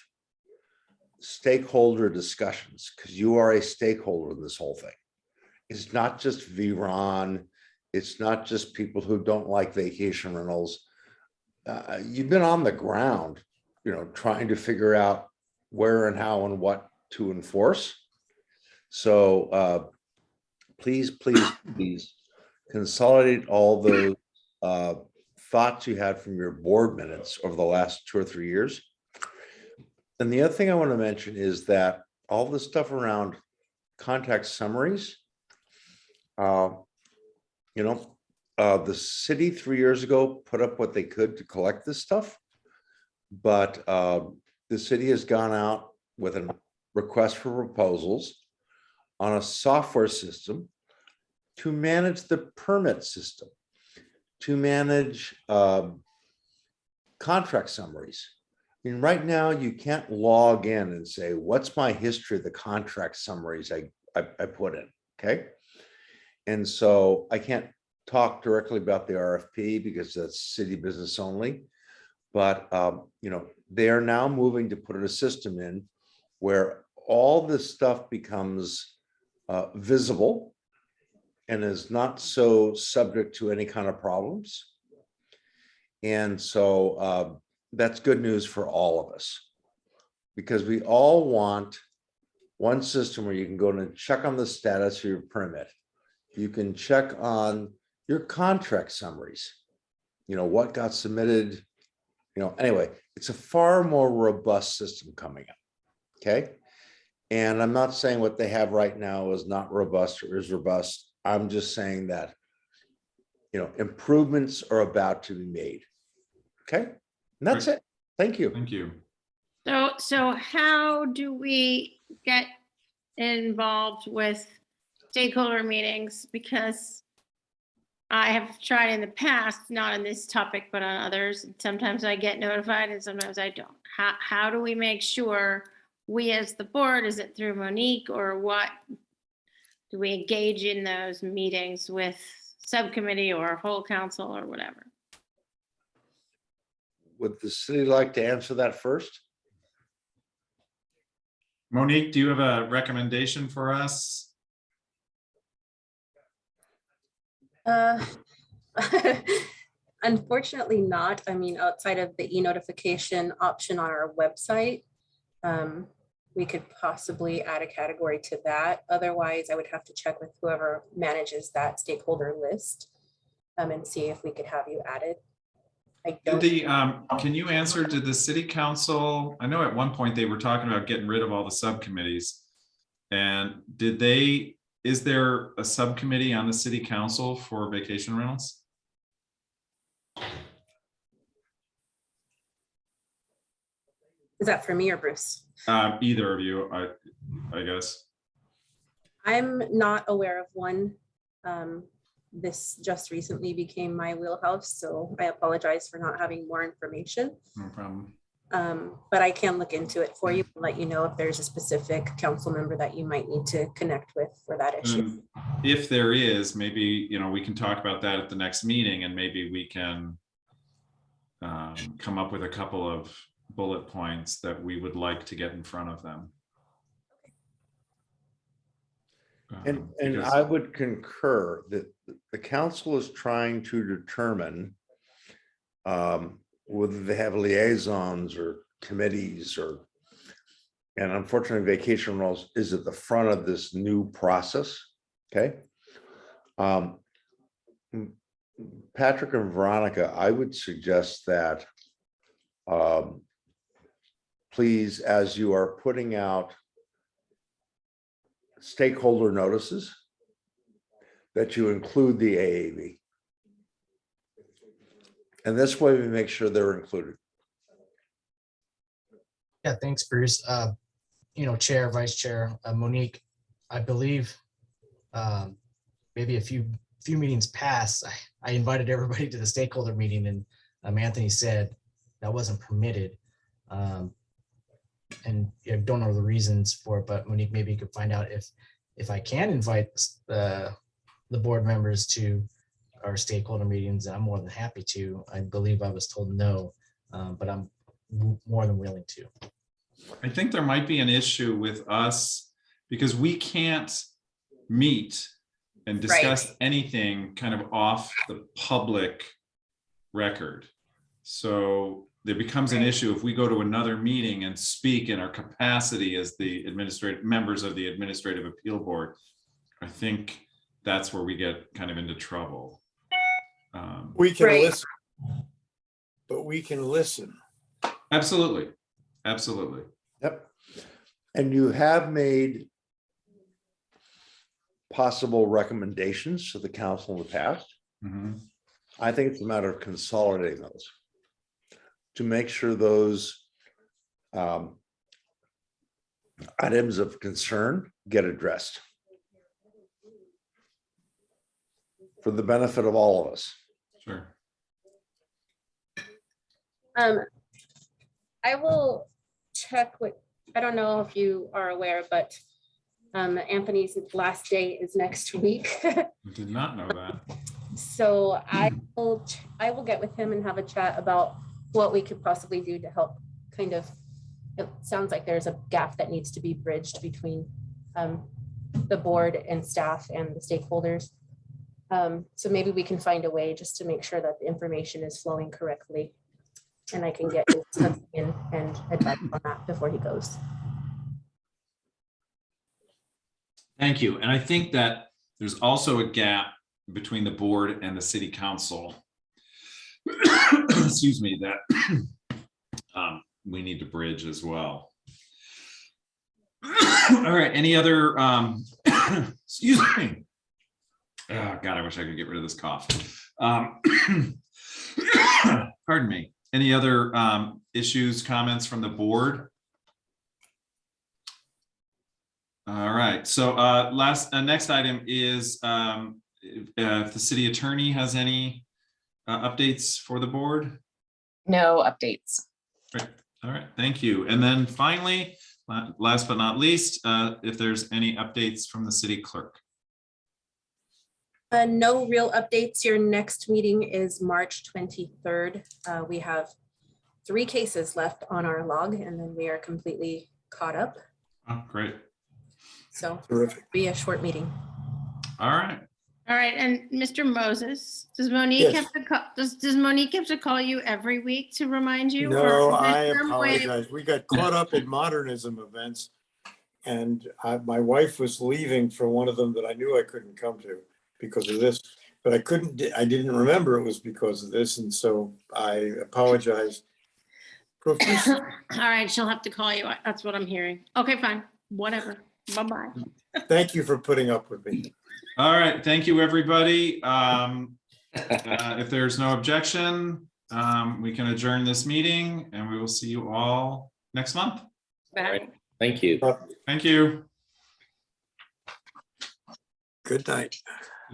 stakeholder discussions, because you are a stakeholder in this whole thing. It's not just VRON. It's not just people who don't like vacation rentals. You've been on the ground, trying to figure out where and how and what to enforce. So please consolidate all those thoughts you had from your board minutes over the last 2 or 3 years. And the other thing I want to mention is that all the stuff around contract summaries, the city 3 years ago put up what they could to collect this stuff, but the city has gone out with a request for proposals on a software system to manage the permit system, to manage contract summaries. I mean, right now you can't log in and say, what's my history of the contract summaries I put in, okay? And so I can't talk directly about the RFP because that's city business only. But, they are now moving to put a system in where all this stuff becomes visible and is not so subject to any kind of problems. And so that's good news for all of us, because we all want one system where you can go and check on the status of your permit. You can check on your contract summaries, what got submitted, anyway, it's a far more robust system coming up. Okay. And I'm not saying what they have right now is not robust or is robust. I'm just saying that, improvements are about to be made. Okay. And that's it. Thank you. Thank you. So how do we get involved with stakeholder meetings? Because I have tried in the past, not on this topic, but on others. Sometimes I get notified and sometimes I don't. How do we make sure we as the board, is it through Monique or what? Do we engage in those meetings with subcommittee or whole council or whatever? Would the city like to answer that first? Monique, do you have a recommendation for us? Unfortunately not. I mean, outside of the e-notification option on our website, we could possibly add a category to that. Otherwise, I would have to check with whoever manages that stakeholder list and see if we could have you added. I Did don't. can you answer, did the city council, I know at one point they were talking about getting rid of all the subcommittees. And is there a subcommittee on the city council for vacation rentals? Is that for me or Bruce? Either of you, I guess. I'm not aware of one. This just recently became my wheelhouse, so I apologize for not having more information. No problem. But I can look into it for you and let you know if there's a specific council member that you might need to connect with for that issue. And if there is, maybe, we can talk about that at the next meeting, and maybe we can come up with a couple of bullet points that we would like to get in front of them. And Because- I would concur that the council is trying to determine whether they have liaisons or committees and unfortunately vacation rentals is at the front of this new process. Okay. Patrick and Veronica, I would suggest that please, as you are putting out stakeholder notices, that you include the AAV. And this way we make sure they're included. Yeah, thanks, Bruce. Chair, Vice Chair, Monique, I believe maybe a few meetings past, I invited everybody to the stakeholder meeting, and Anthony said that wasn't permitted. And I don't know the reasons for it, but Monique, maybe you could find out if I can invite the board members to our stakeholder meetings. I'm more than happy to. I believe I was told no, but I'm more than willing to. I think there might be an issue with us because we can't meet and discuss anything kind of off the public record. So there becomes an issue if we go to another meeting and speak in our capacity as the members of the Administrative Appeal Board. I think that's where we get kind of into trouble. We can listen, but we can listen. Absolutely. Absolutely. Yep. And you have made possible recommendations to the council in the past. Mhm. I think it's a matter of consolidating those to make sure those items of concern get addressed for the benefit of all of us. Sure. I will check with, I don't know if you are aware, but Anthony's last day is next week. I did not know that. So I will get with him and have a chat about what we could possibly do to help kind of, it sounds like there's a gap that needs to be bridged between the board and staff and the stakeholders. So maybe we can find a way just to make sure that the information is flowing correctly. And I can get his stuff in and advise on that before he goes. Thank you. And I think that there's also a gap between the board and the city council. Excuse me, that we need to bridge as well. All right, any other, excuse me. Oh God, I wish I could get rid of this cough. Pardon me. Any other issues, comments from the board? All right, so next item is if the city attorney has any updates for the board. No updates. Great. All right, thank you. And then finally, last but not least, if there's any updates from the city clerk. No real updates. Your next meeting is March 23rd. We have 3 cases left on our log, and then we are completely caught up. Oh, great. So Terrific. be a short meeting. All right. All right, and Mr. Moses, does Monique Yes. have to call, does Monique have to call you every week to remind you? or No, is there I some way- apologize. We got caught up in modernism events. And my wife was leaving for one of them that I knew I couldn't come to because of this. But I didn't remember it was because of this. And so I apologize profusely. All right, she'll have to call you. That's what I'm hearing. Okay, fine, whatever. Bye-bye. Thank you for putting up with me. All right, thank you, everybody. If there's no objection, we can adjourn this meeting and we will see you all next month. Bye. Thank you. Thank you. Good night.